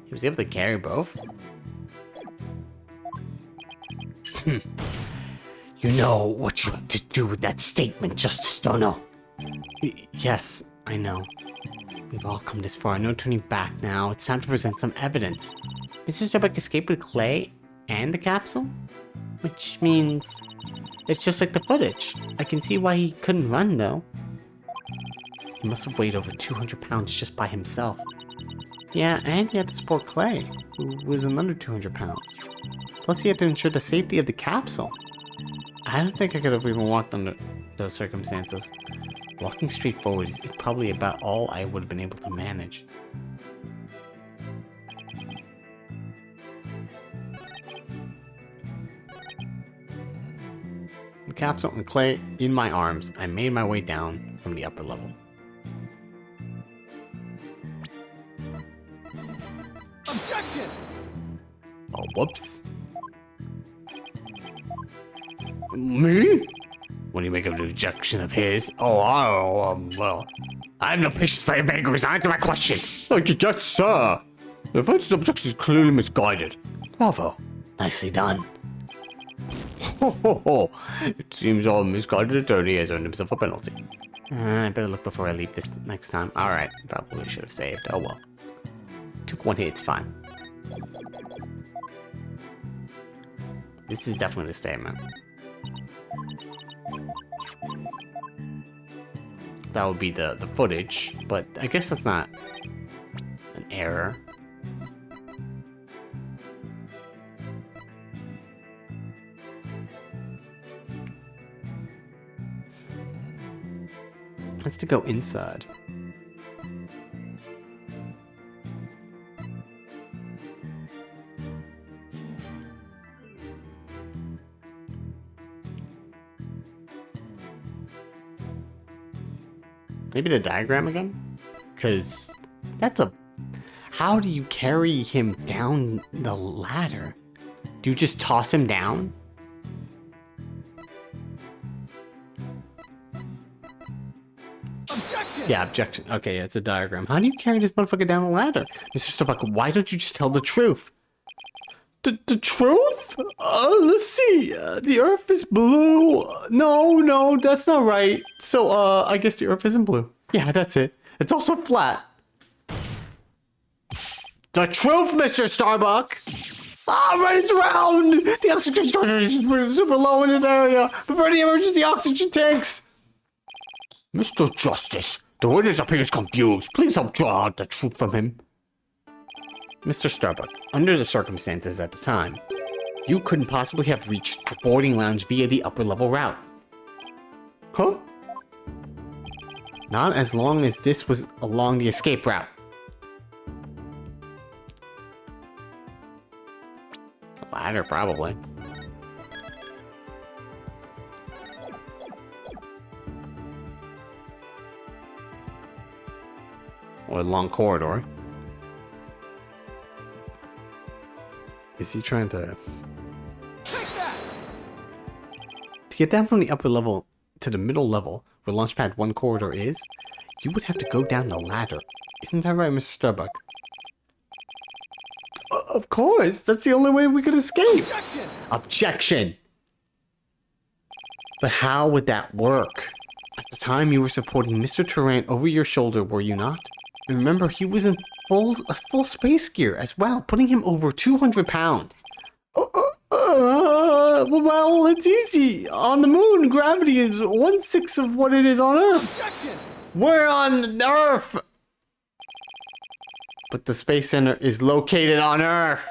He was able to carry both. You know what you have to do with that statement, Justice Dono. Yes, I know. We've all come this far. No turning back now. It's time to present some evidence. Mr. Starbuck escaped with Clay and the capsule? Which means it's just like the footage. I can see why he couldn't run, though. He must have weighed over 200 pounds just by himself. Yeah, and he had to support Clay, who was another 200 pounds. Plus, he had to ensure the safety of the capsule. I don't think I could have even walked under those circumstances. Walking straight forward is probably about all I would have been able to manage. The capsule and Clay in my arms, I made my way down from the upper level. Objection! Oh, whoops. Me? What do you make of the objection of his? Well, I have no patience for your vagaries. Answer my question. Yes, sir. The defense's objection is clearly misguided. Bravo. Nicely done. Ho, ho, ho. It seems our misguided attorney has earned himself a penalty. I better look before I leap this next time. Alright, probably should have saved. Oh well. Took one hit, it's fine. This is definitely the statement. That would be the footage, but I guess that's not an error. Let's to go inside. Maybe the diagram again? Because that's a... How do you carry him down the ladder? Do you just toss him down? Objection! Yeah, objection. Okay, yeah, it's a diagram. How do you carry this motherfucker down the ladder? Mr. Starbuck, why don't you just tell the truth? The truth? Let's see. The Earth is blue. No, that's not right. So, I guess the Earth isn't blue. Yeah, that's it. It's also flat. The truth, Mr. Starbuck! Right, it's round! The oxygen concentration is super low in this area. Prepare the emergency oxygen tanks! Mr. Justice, the witness appears confused. Please help draw out the truth from him. Mr. Starbuck, under the circumstances at the time, you couldn't possibly have reached the boarding lounge via the upper level route. Huh? Not as long as this was along the escape route. The ladder, probably. Or a long corridor. Is he trying to... Take that! To get down from the upper level to the middle level, where Launchpad 1 corridor is, you would have to go down the ladder. Isn't that right, Mr. Starbuck? Of course, that's the only way we could escape. Objection! Objection! But how would that work? At the time, you were supporting Mr. Tarrant over your shoulder, were you not? And remember, he was in full space gear as well, putting him over 200 pounds. Well, it's easy. On the moon, gravity is 1/6 of what it is on Earth. Objection! We're on Earth! But the Space Center is located on Earth.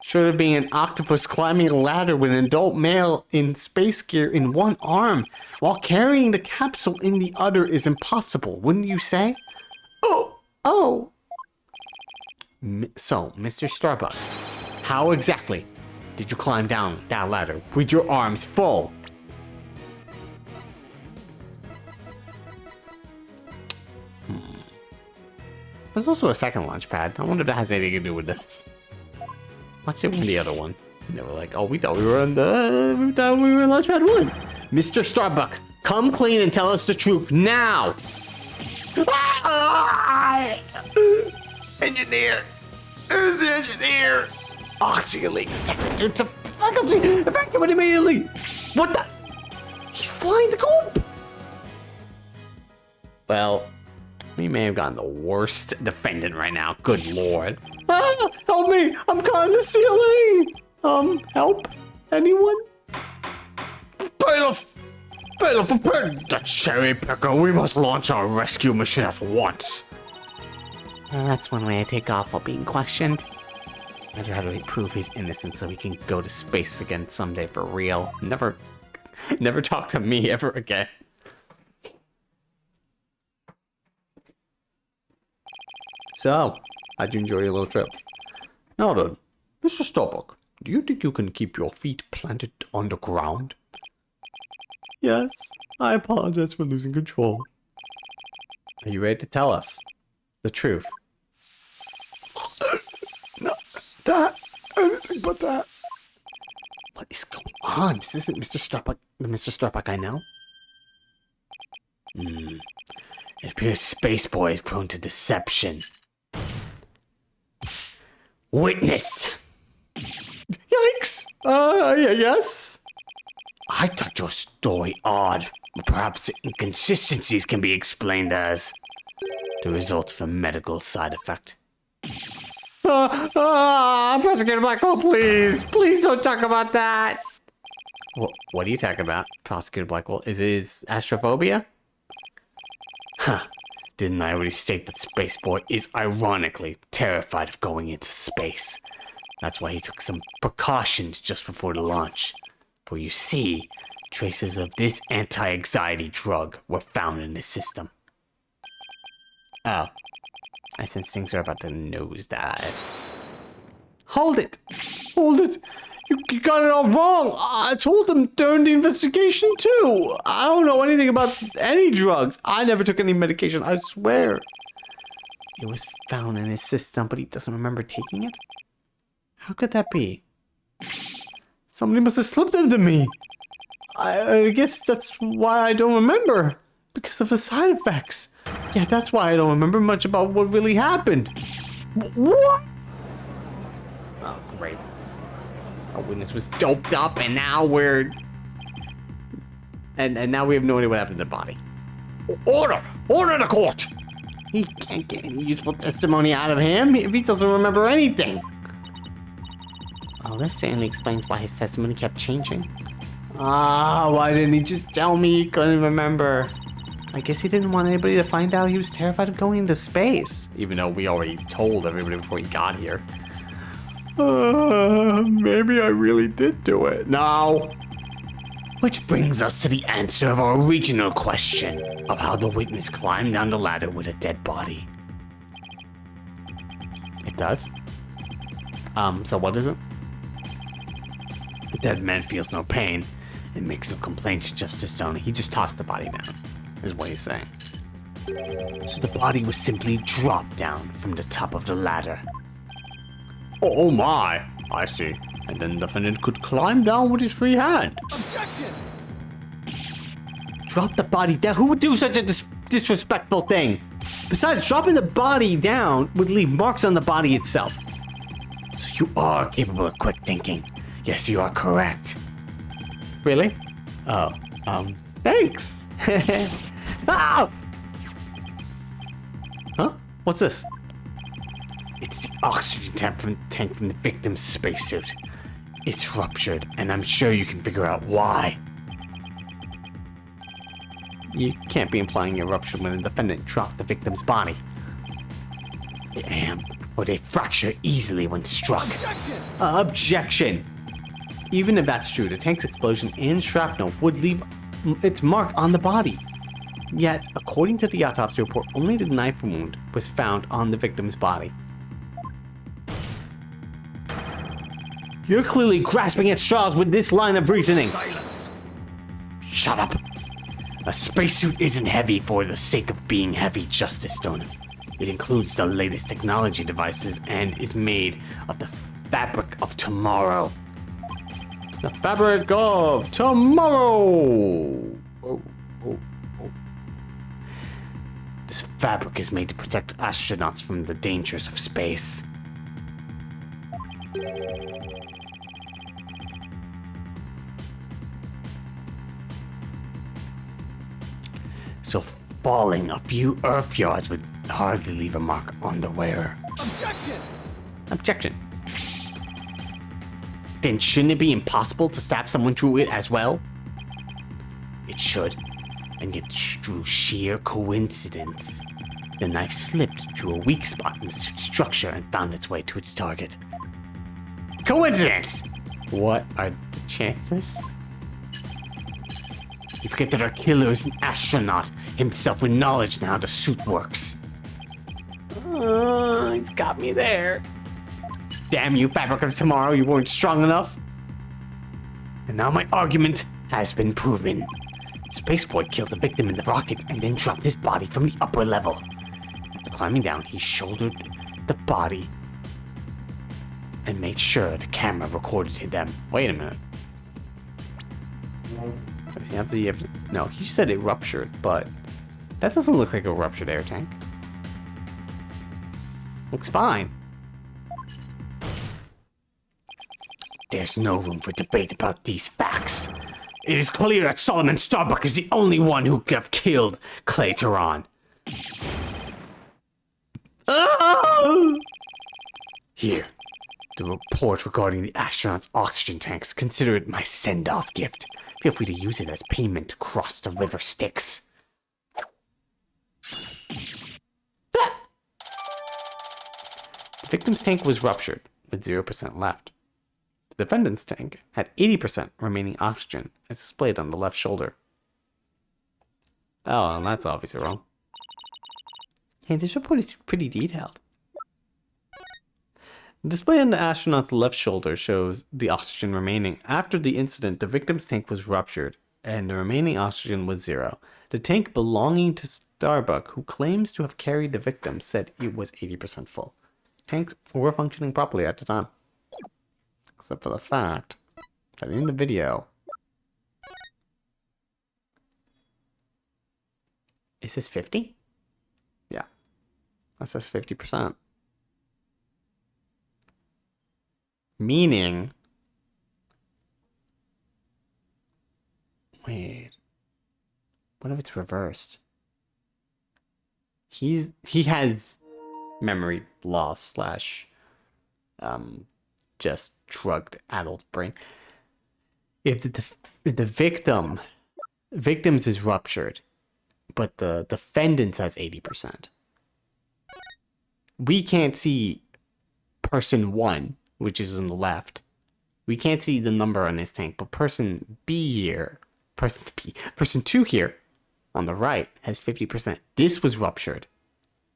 Short of being an octopus climbing a ladder with an adult male in space gear in one arm, while carrying the capsule in the other is impossible, wouldn't you say? Oh. So, Mr. Starbuck, how exactly did you climb down that ladder with your arms full? There's also a second launch pad. I wonder if that has anything to do with this. Watch it with the other one. And they were like, oh, we thought we were in launch pad 1. Mr. Starbuck, come clean and tell us the truth now. Engineer. Who's the engineer? Oh, see you later, detective. Dude, the faculty. Evacuate immediately. What the? He's flying the coop. Well, we may have gotten the worst defendant right now. Good lord. Help me! I'm caught in the ceiling! Help? Anyone? Bailiff! Bailiff, prepare the cherry picker. We must launch our rescue mission at once. That's one way I take off while being questioned. I'd rather he prove his innocence so he can go to space again someday for real. Never talk to me ever again. So, how'd you enjoy your little trip? Now then, Mr. Starbuck, do you think you can keep your feet planted on the ground? Yes, I apologize for losing control. Are you ready to tell us the truth? No, that, anything but that. What is going on? This isn't Mr. Starbuck, the Mr. Starbuck I know. It appears Space Boy is prone to deception. Witness! Yikes! Yes? I thought your story odd. Perhaps inconsistencies can be explained as the results of a medical side effect. Prosecutor Blackwell, please! Please don't talk about that! What are you talking about, Prosecutor Blackwell? Is it astrophobia? Huh. Didn't I already state that Space Boy is ironically terrified of going into space? That's why he took some precautions just before the launch. For you see, traces of this anti-anxiety drug were found in his system. Oh. I sense things are about to nosedive. Hold it! Hold it! You got it all wrong! I told them during the investigation too! I don't know anything about any drugs. I never took any medication, I swear. It was found in his system, but he doesn't remember taking it? How could that be? Somebody must have slipped them to me. I guess that's why I don't remember. Because of the side effects. Yeah, that's why I don't remember much about what really happened. What? Oh, great. Our witness was doped up, and now we're... And now we have no idea what happened to the body. Order! Order the court! He can't get any useful testimony out of him if he doesn't remember anything. Well, this certainly explains why his testimony kept changing. Why didn't he just tell me he couldn't remember? I guess he didn't want anybody to find out he was terrified of going into space. Even though we already told everybody before he got here. Maybe I really did do it. No. Which brings us to the answer of our original question of how the witness climbed down the ladder with a dead body. It does? So what is it? The dead man feels no pain and makes no complaints, Justice Tony. He just tossed the body down, is what he's saying. So the body was simply dropped down from the top of the ladder. Oh my, I see. And then the defendant could climb down with his free hand. Objection! Drop the body down? Who would do such a disrespectful thing? Besides, dropping the body down would leave marks on the body itself. So you are capable of quick thinking. Yes, you are correct. Really? Oh, Thanks! Ah! Huh? What's this? It's the oxygen tank from the victim's spacesuit. It's ruptured, and I'm sure you can figure out why. You can't be implying it ruptured when the defendant dropped the victim's body. I am, but they fracture easily when struck. Objection! Objection! Even if that's true, the tank's explosion and shrapnel would leave its mark on the body. Yet, according to the autopsy report, only the knife wound was found on the victim's body. You're clearly grasping at straws with this line of reasoning. Silence! Shut up. A spacesuit isn't heavy for the sake of being heavy, Justice Stoner. It includes the latest technology devices and is made of the fabric of tomorrow. The fabric of tomorrow! This fabric is made to protect astronauts from the dangers of space. So falling a few Earth yards would hardly leave a mark on the wearer. Objection! Objection. Then shouldn't it be impossible to stab someone through it as well? It should. And yet through sheer coincidence, the knife slipped through a weak spot in the suit's structure and found its way to its target. Coincidence! What are the chances? You forget that our killer is an astronaut himself with knowledge now how the suit works. He's got me there. Damn you, fabric of tomorrow, you weren't strong enough. And now my argument has been proven. Spaceboy killed the victim in the rocket and then dropped his body from the upper level. After climbing down, he shouldered the body and made sure the camera recorded them. Wait a minute. No, he said it ruptured, but that doesn't look like a ruptured air tank. Looks fine. There's no room for debate about these facts. It is clear that Solomon Starbuck is the only one who could have killed Clay Tehran. Here, the report regarding the astronaut's oxygen tanks. Consider it my send-off gift. Feel free to use it as payment to cross the river Styx. The victim's tank was ruptured, with 0% left. The defendant's tank had 80% remaining oxygen, as displayed on the left shoulder. Oh, and that's obviously wrong. Hey, this report is pretty detailed. The display on the astronaut's left shoulder shows the oxygen remaining. After the incident, the victim's tank was ruptured, and the remaining oxygen was 0. The tank belonging to Starbuck, who claims to have carried the victim, said it was 80% full. Tanks were functioning properly at the time. Except for the fact that in the video... Is this 50? Yeah. That says 50%. Meaning... Wait. What if it's reversed? He has memory loss slash just drugged adult brain. If the victim's is ruptured, but the defendant's has 80%. We can't see person 1, which is on the left. We can't see the number on his tank, but person B here, person 2 here on the right has 50%. This was ruptured.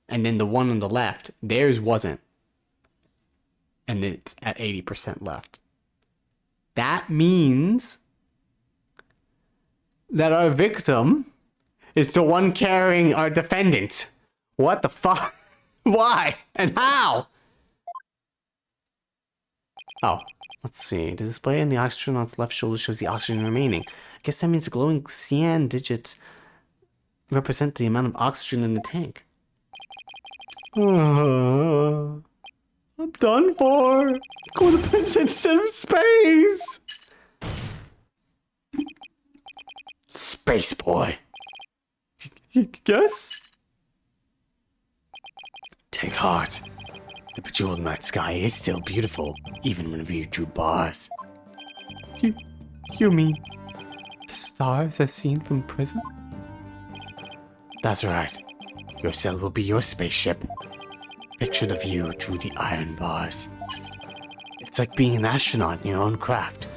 And then the one on the left, theirs wasn't. And it's at 80% left. That means that our victim is the one carrying our defendant. What the fuck? Why? And how? Oh, let's see. The display on the astronaut's left shoulder shows the oxygen remaining. I guess that means the glowing cyan digits represent the amount of oxygen in the tank. I'm done for. Go to prison instead of space. space boy. Yes? Take heart. The bejeweled night sky is still beautiful, even when viewed through bars. You mean the stars as seen from prison? That's right. Your cell will be your spaceship. Picture the view through the iron bars. It's like being an astronaut in your own craft.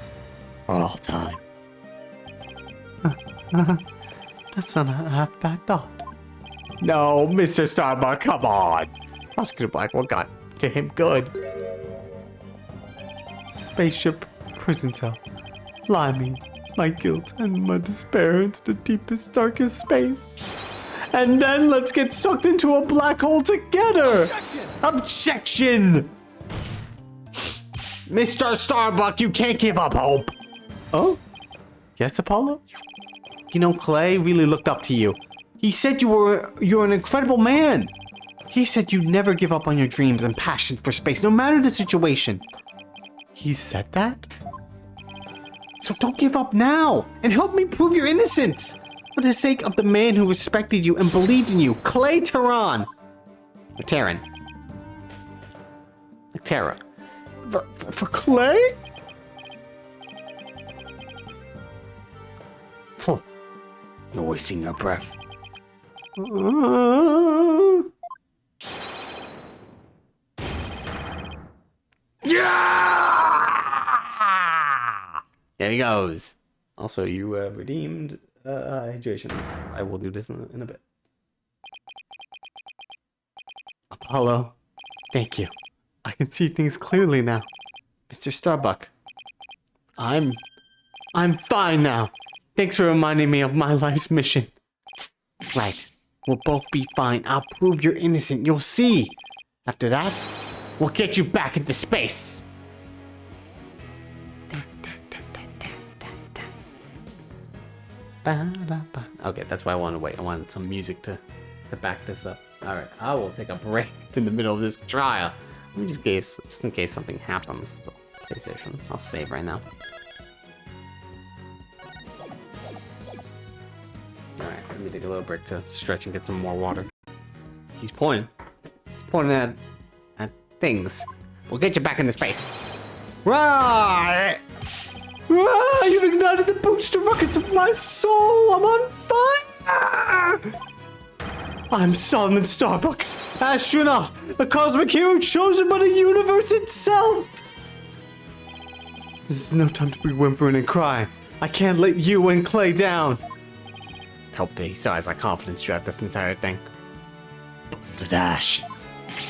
For all time. That's not a half bad thought. No, Mr. Starbuck, come on. Prosecutor Blackwell got to him good. Spaceship, prison cell. Fly me, my guilt and my despair into the deepest, darkest space. And then let's get sucked into a black hole together! Objection! Objection! Mr. Starbuck, you can't give up hope. Oh? Yes, Apollo? You know, Clay really looked up to you. He said you're an incredible man. He said you'd never give up on your dreams and passion for space, no matter the situation. He said that? So don't give up now, and help me prove your innocence. For the sake of the man who respected you and believed in you, Clay Terran. Or Terran. Like Terra. For Clay? You're wasting your breath. Yeah! There he goes. Also, you redeemed hydration. I will do this in a bit. Apollo, thank you. I can see things clearly now. Mr. Starbuck, I'm fine now. Thanks for reminding me of my life's mission. Right. We'll both be fine. I'll prove you're innocent. You'll see. After that, we'll get you back into space. Okay, that's why I wanted to wait. I wanted some music to back this up. Alright, I will take a break in the middle of this trial. Let me just in case something happens to the PlayStation. I'll save right now. Alright, let me take a little break to stretch and get some more water. He's pointing. He's pointing at things. We'll get you back into space. Right! Ah, you've ignited the booster rockets of my soul! I'm on fire! I'm Solomon Starbuck, astronaut, a cosmic hero chosen by the universe itself! This is no time to be whimpering and crying. I can't let you and Clay down. Tell B, so has like confidence throughout this entire thing. Boulder Dash.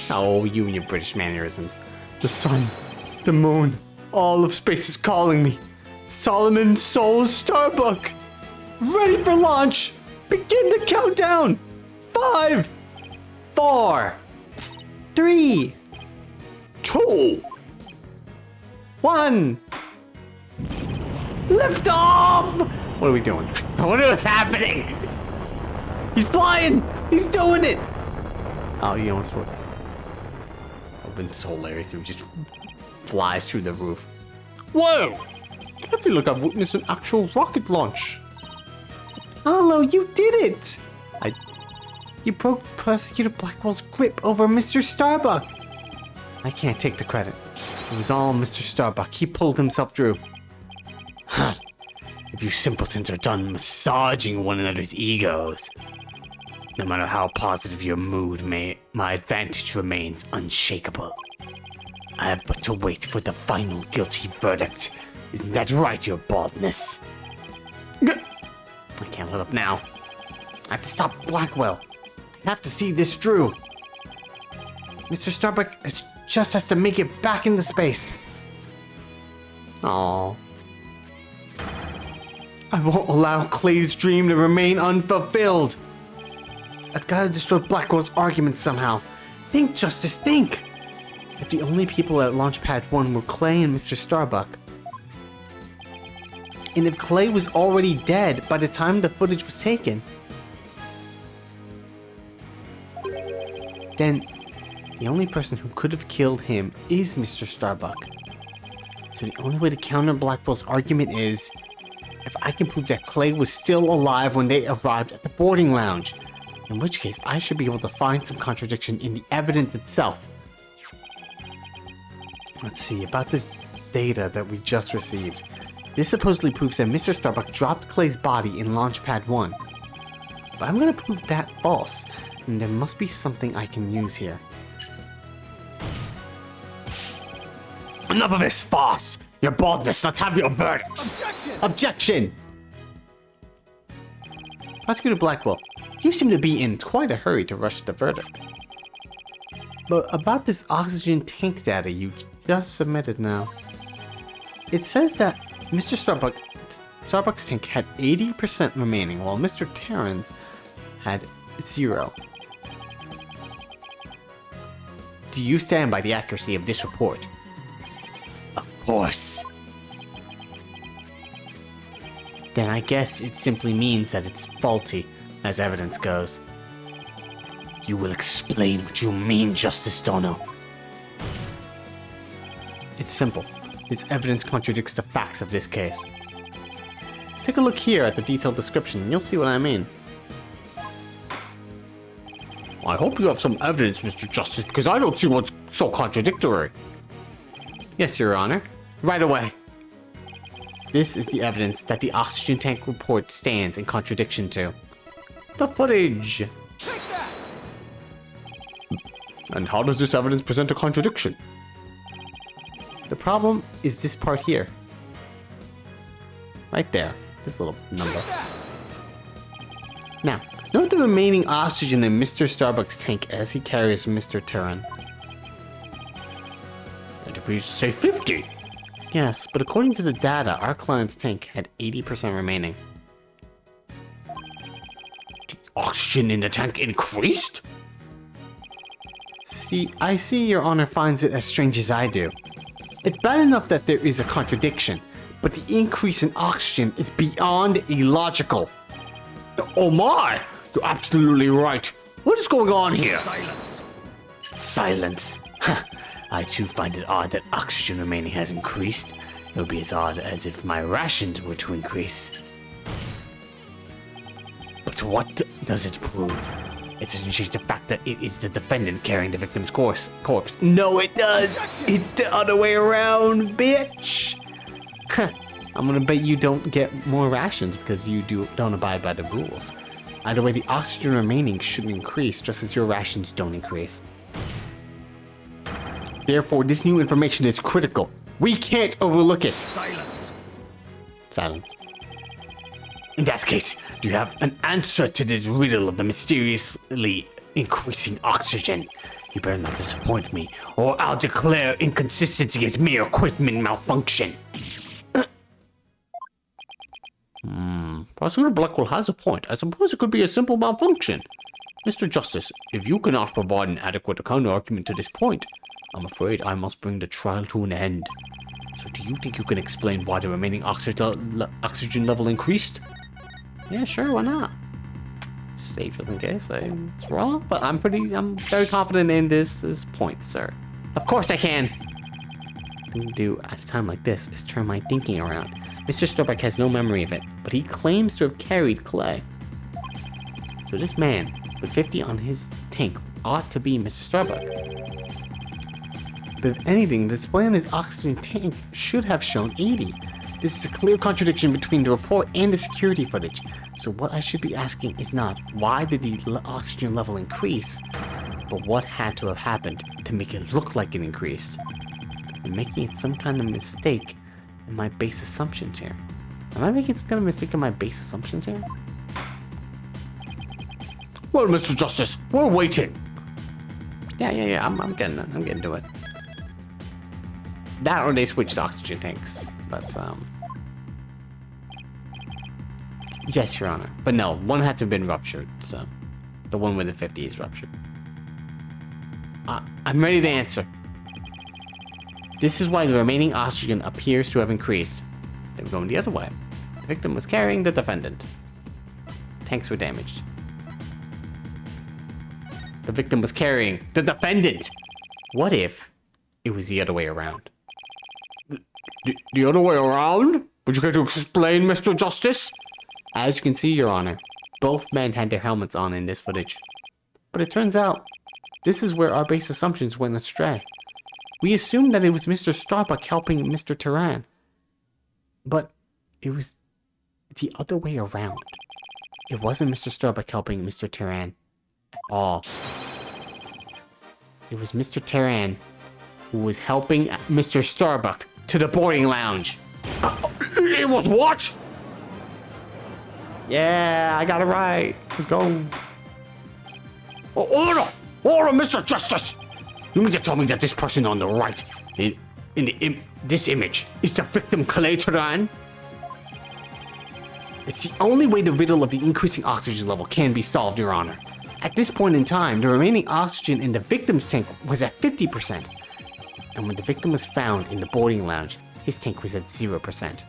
Oh, you and your British mannerisms. The sun, the moon, all of space is calling me. Solomon Soul Starbuck! Ready for launch! Begin the countdown! 5, 4, 3, 2, 1. Lift off! What are we doing? I wonder what's happening. He's flying! He's doing it! Oh, he almost flew. That would have been so hilarious if he just flies through the roof. Whoa! I feel like I've witnessed an actual rocket launch. Apollo, you did it! You broke Prosecutor Blackwell's grip over Mr. Starbuck. I can't take the credit. It was all Mr. Starbuck. He pulled himself through. Huh. If you simpletons are done massaging one another's egos, no matter how positive your mood my advantage remains unshakable. I have but to wait for the final guilty verdict. Isn't that right, your baldness? I can't let up now. I have to stop Blackwell. I have to see this through. Mr. Starbuck just has to make it back into space. Aww. I won't allow Clay's dream to remain unfulfilled. I've got to destroy Blackwell's argument somehow. Think, Justice, think! If the only people at Launchpad 1 were Clay and Mr. Starbuck, and if Clay was already dead by the time the footage was taken, then the only person who could have killed him is Mr. Starbuck. So the only way to counter Blackwell's argument is if I can prove that Clay was still alive when they arrived at the boarding lounge. In which case, I should be able to find some contradiction in the evidence itself. Let's see, about this data that we just received. This supposedly proves that Mr. Starbuck dropped Clay's body in Launchpad 1. But I'm gonna prove that false, and there must be something I can use here. Enough of this farce! Your baldness, let's have your verdict! Objection! Objection! Prosecutor Blackwell, you seem to be in quite a hurry to rush the verdict. But about this oxygen tank data you just submitted now. It says that Mr. Starbuck's tank had 80% remaining, while Mr. Terran's had 0. Do you stand by the accuracy of this report? Of course. Then I guess it simply means that it's faulty, as evidence goes. You will explain what you mean, Justice Dono. It's simple. This evidence contradicts the facts of this case. Take a look here at the detailed description and you'll see what I mean. I hope you have some evidence, Mr. Justice, because I don't see what's so contradictory. Yes, Your Honor. Right away. This is the evidence that the oxygen tank report stands in contradiction to. The footage. Take that! And how does this evidence present a contradiction? The problem is this part here. Right there. This little number. Take that! Now, note the remaining oxygen in Mr. Starbuck's tank as he carries Mr. Terran. It appears to say 50. Yes, but according to the data, our client's tank had 80% remaining. The oxygen in the tank increased? I see Your Honor finds it as strange as I do. It's bad enough that there is a contradiction, but the increase in oxygen is beyond illogical. Oh my! You're absolutely right. What is going on here? Silence! Silence. I too find it odd that oxygen remaining has increased. It would be as odd as if my rations were to increase. But what does it prove? It doesn't change the fact that it is the defendant carrying the victim's corpse. No, it does! Objection! It's the other way around, bitch! I'm gonna bet you don't get more rations because you don't abide by the rules. Either way, the oxygen remaining should increase just as your rations don't increase. Therefore, this new information is critical. We can't overlook it. Silence! Silence. In that case, do you have an answer to this riddle of the mysteriously increasing oxygen? You better not disappoint me, or I'll declare inconsistency as mere equipment malfunction. Prosecutor Blackwell has a point. I suppose it could be a simple malfunction. Mr. Justice, if you cannot provide an adequate counter-argument to this point, I'm afraid I must bring the trial to an end. So do you think you can explain why the remaining oxygen level increased? Yeah, sure, why not? Safe just in case it's wrong, but I'm very confident in this point, sir. Of course I can! What I'm gonna do at a time like this is turn my thinking around. Mr. Starbuck has no memory of it, but he claims to have carried Clay. So this man, with 50 on his tank, ought to be Mr. Starbuck. But if anything, the display on his oxygen tank should have shown 80. This is a clear contradiction between the report and the security footage. So what I should be asking is not, why did the oxygen level increase, but what had to have happened to make it look like it increased? I'm making it some kind of mistake in my base assumptions here. Am I making some kind of mistake in my base assumptions here? Well, Mr. Justice, we're waiting. Yeah, I'm getting to it. That or they switched oxygen tanks, but yes, Your Honor. But no, one had to have been ruptured, so the one with the 50 is ruptured. I'm ready to answer. This is why the remaining oxygen appears to have increased. They were going the other way. The victim was carrying the defendant. Tanks were damaged. The victim was carrying the defendant. What if it was the other way around? The other way around? Would you care to explain, Mr. Justice? As you can see, Your Honor, both men had their helmets on in this footage. But it turns out, this is where our base assumptions went astray. We assumed that it was Mr. Starbuck helping Mr. Turan. But it was the other way around. It wasn't Mr. Starbuck helping Mr. Turan at all. It was Mr. Turan who was helping Mr. Starbuck to the boarding lounge. It was what? Yeah, I got it right. Let's go. Order! Order, Mr. Justice! You mean to tell me that this person on the right, this image, is the victim Clay Turan? It's the only way the riddle of the increasing oxygen level can be solved, Your Honor. At this point in time, the remaining oxygen in the victim's tank was at 50%. And when the victim was found in the boarding lounge, his tank was at 0%.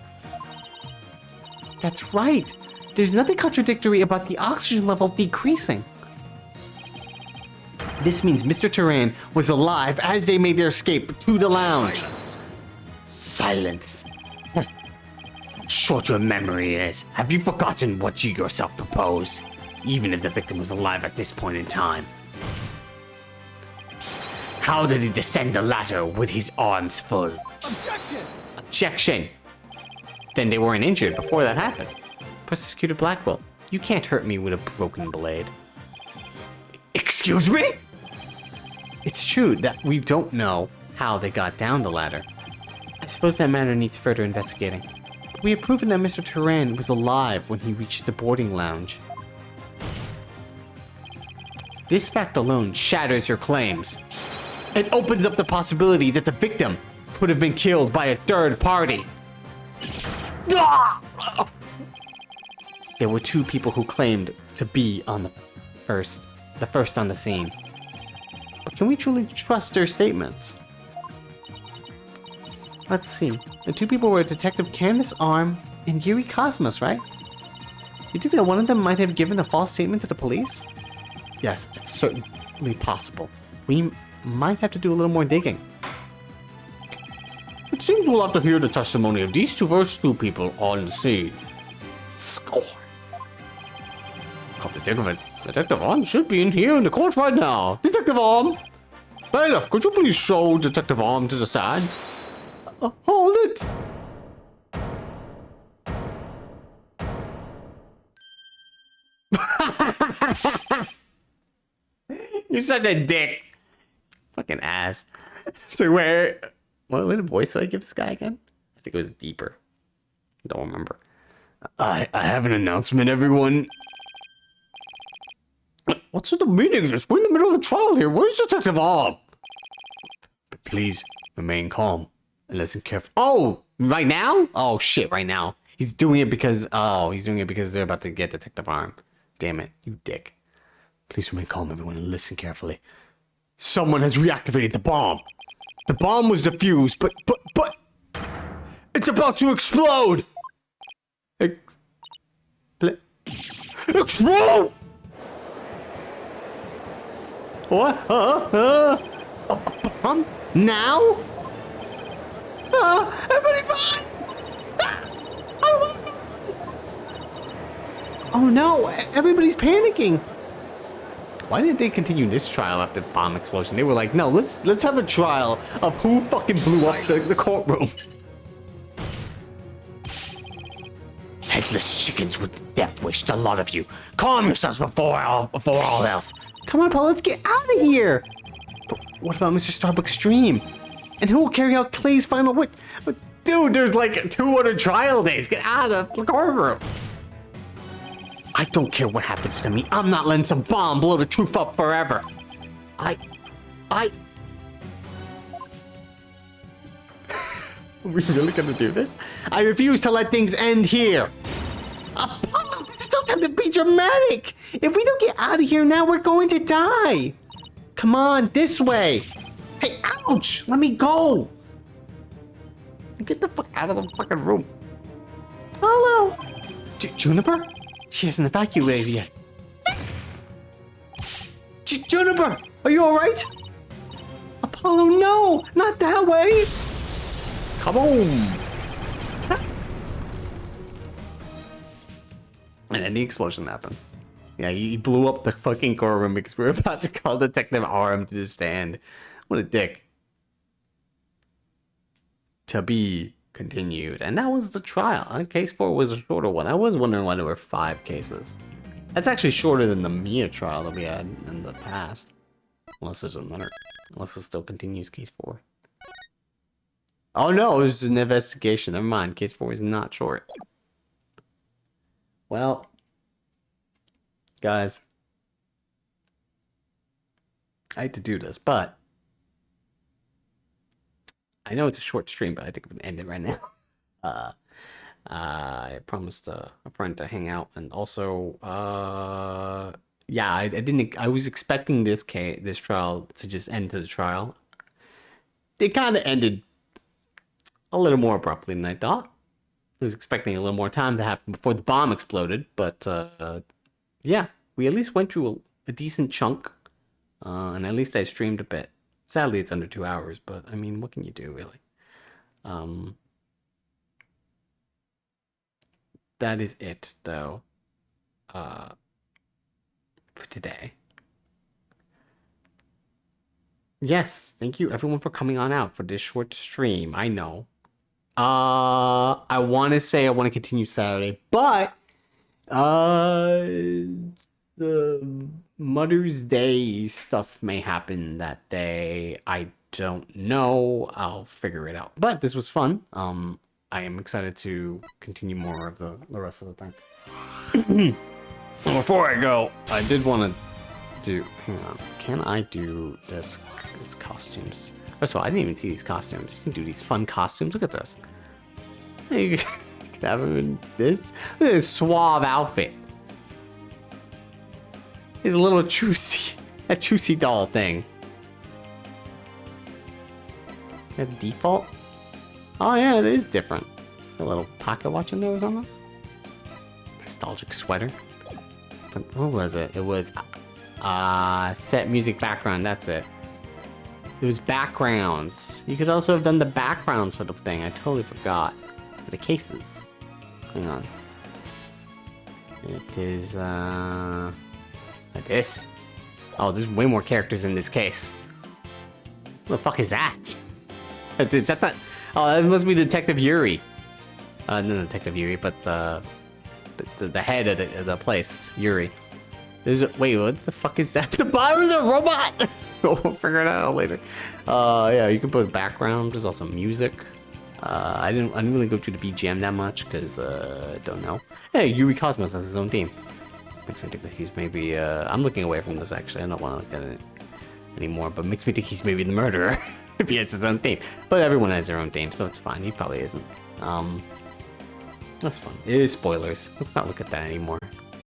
That's right. There's nothing contradictory about the oxygen level decreasing. This means Mr. Turan was alive as they made their escape to the lounge. Silence. Short your memory is. Have you forgotten what you yourself proposed? Even if the victim was alive at this point in time. How did he descend the ladder with his arms full? Objection! Objection! Then they weren't injured before that happened. Prosecutor Blackwell, you can't hurt me with a broken blade. Excuse me? It's true that we don't know how they got down the ladder. I suppose that matter needs further investigating. But we have proven that Mr. Turan was alive when he reached the boarding lounge. This fact alone shatters your claims. It opens up the possibility that the victim could have been killed by a third party. There were two people who claimed to be on the first on the scene. But can we truly trust their statements? Let's see. The two people were Detective Candace Arm and Yuri Cosmos, right? You think that one of them might have given a false statement to the police? Yes, it's certainly possible. We might have to do a little more digging. It seems we'll have to hear the testimony of these first two people on the scene. Score! Come to think of it, Detective Arm should be in here in the court right now. Detective Arm! Bailiff, could you please show Detective Arm to the side? Hold it! You're such a dick. Fucking ass. So what voice did I give this guy again? I think it was deeper. I don't remember. I have an announcement, everyone. What's the meaning of this? We're in the middle of a trial here. Where's Detective Arm? But please remain calm and listen carefully. Oh, right now? Oh shit, right now. He's doing it because they're about to get Detective Arm. Damn it, you dick. Please remain calm, everyone, and listen carefully. Someone has reactivated the bomb. The bomb was defused, but it's about to explode. Explode! What? A bomb? Now? Everybody fine! Oh no, everybody's panicking. Why didn't they continue this trial after the bomb explosion? They were like, no, let's have a trial of who fucking blew up the courtroom. Headless chickens with the death wish, the lot of you. Calm yourselves before all else. Come on, Paul, let's get out of here. But what about Mr. Starbuck's dream? And who will carry out Clay's final wish? Dude, there's like 200 trial days. Get out of the courtroom. I don't care what happens to me. I'm not letting some bomb blow the truth up forever. Are we really gonna do this? I refuse to let things end here. Apollo, this is no time to be dramatic. If we don't get out of here now, we're going to die. Come on, this way. Hey, ouch! Let me go. Get the fuck out of the fucking room. Apollo. Juniper? She hasn't evacuated yet. Juniper, are you all right? Apollo, no, not that way. Come on. And then the explosion happens. Yeah, he blew up the fucking courtroom because we were about to call Detective Arm to the stand. What a dick. To be continued. And that was the trial. Case 4 was a shorter one. I was wondering why there were 5 cases. That's actually shorter than the Mia trial that we had in the past. Unless there's another. Unless it still continues case 4. Oh no, it was an investigation. Never mind. Case 4 is not short. Well, guys, I hate to do this, but I know it's a short stream, but I think I'm gonna end it right now. I promised a friend to hang out, and also, yeah, I didn't. I was expecting this trial to just end to the trial. It kind of ended a little more abruptly than I thought. I was expecting a little more time to happen before the bomb exploded, but yeah, we at least went through a decent chunk, and at least I streamed a bit. Sadly, it's under 2 hours, but I mean, what can you do, really? That is it, though, for today. Yes, thank you everyone for coming on out for this short stream. I know. I want to say I want to continue Saturday, but the Mother's Day stuff may happen that day. I don't know. I'll figure it out. But this was fun. I am excited to continue more of the rest of the thing. Before I go, I did want to do. Hang on. Can I do this costumes? First of all, I didn't even see these costumes. You can do these fun costumes. Look at this. You can have him in this. Look at this suave outfit. His little Trucy. That Trucy doll thing. The default? Oh yeah, it is different. A little pocket watch in there or something. Nostalgic sweater. But what was it? It was set music background. That's it. It was backgrounds. You could also have done the backgrounds for the thing. I totally forgot. For the cases. Hang on. It is like this. Oh, there's way more characters in this case. What the fuck is that? Is that the... Oh, that must be Detective Yuri. No, Detective Yuri, but the head of the place, Yuri. There's a... Wait, what the fuck is that? The bottom's a robot! We'll figure it out later. Yeah, you can put backgrounds. There's also music. I didn't really go through the BGM that much because I don't know. Hey, Yuri Cosmos has his own theme. Makes me think that he's maybe. I'm looking away from this actually. I don't want to look at it anymore. But makes me think he's maybe the murderer if he has his own theme. But everyone has their own theme, so it's fine. He probably isn't. That's fun. It is spoilers. Let's not look at that anymore.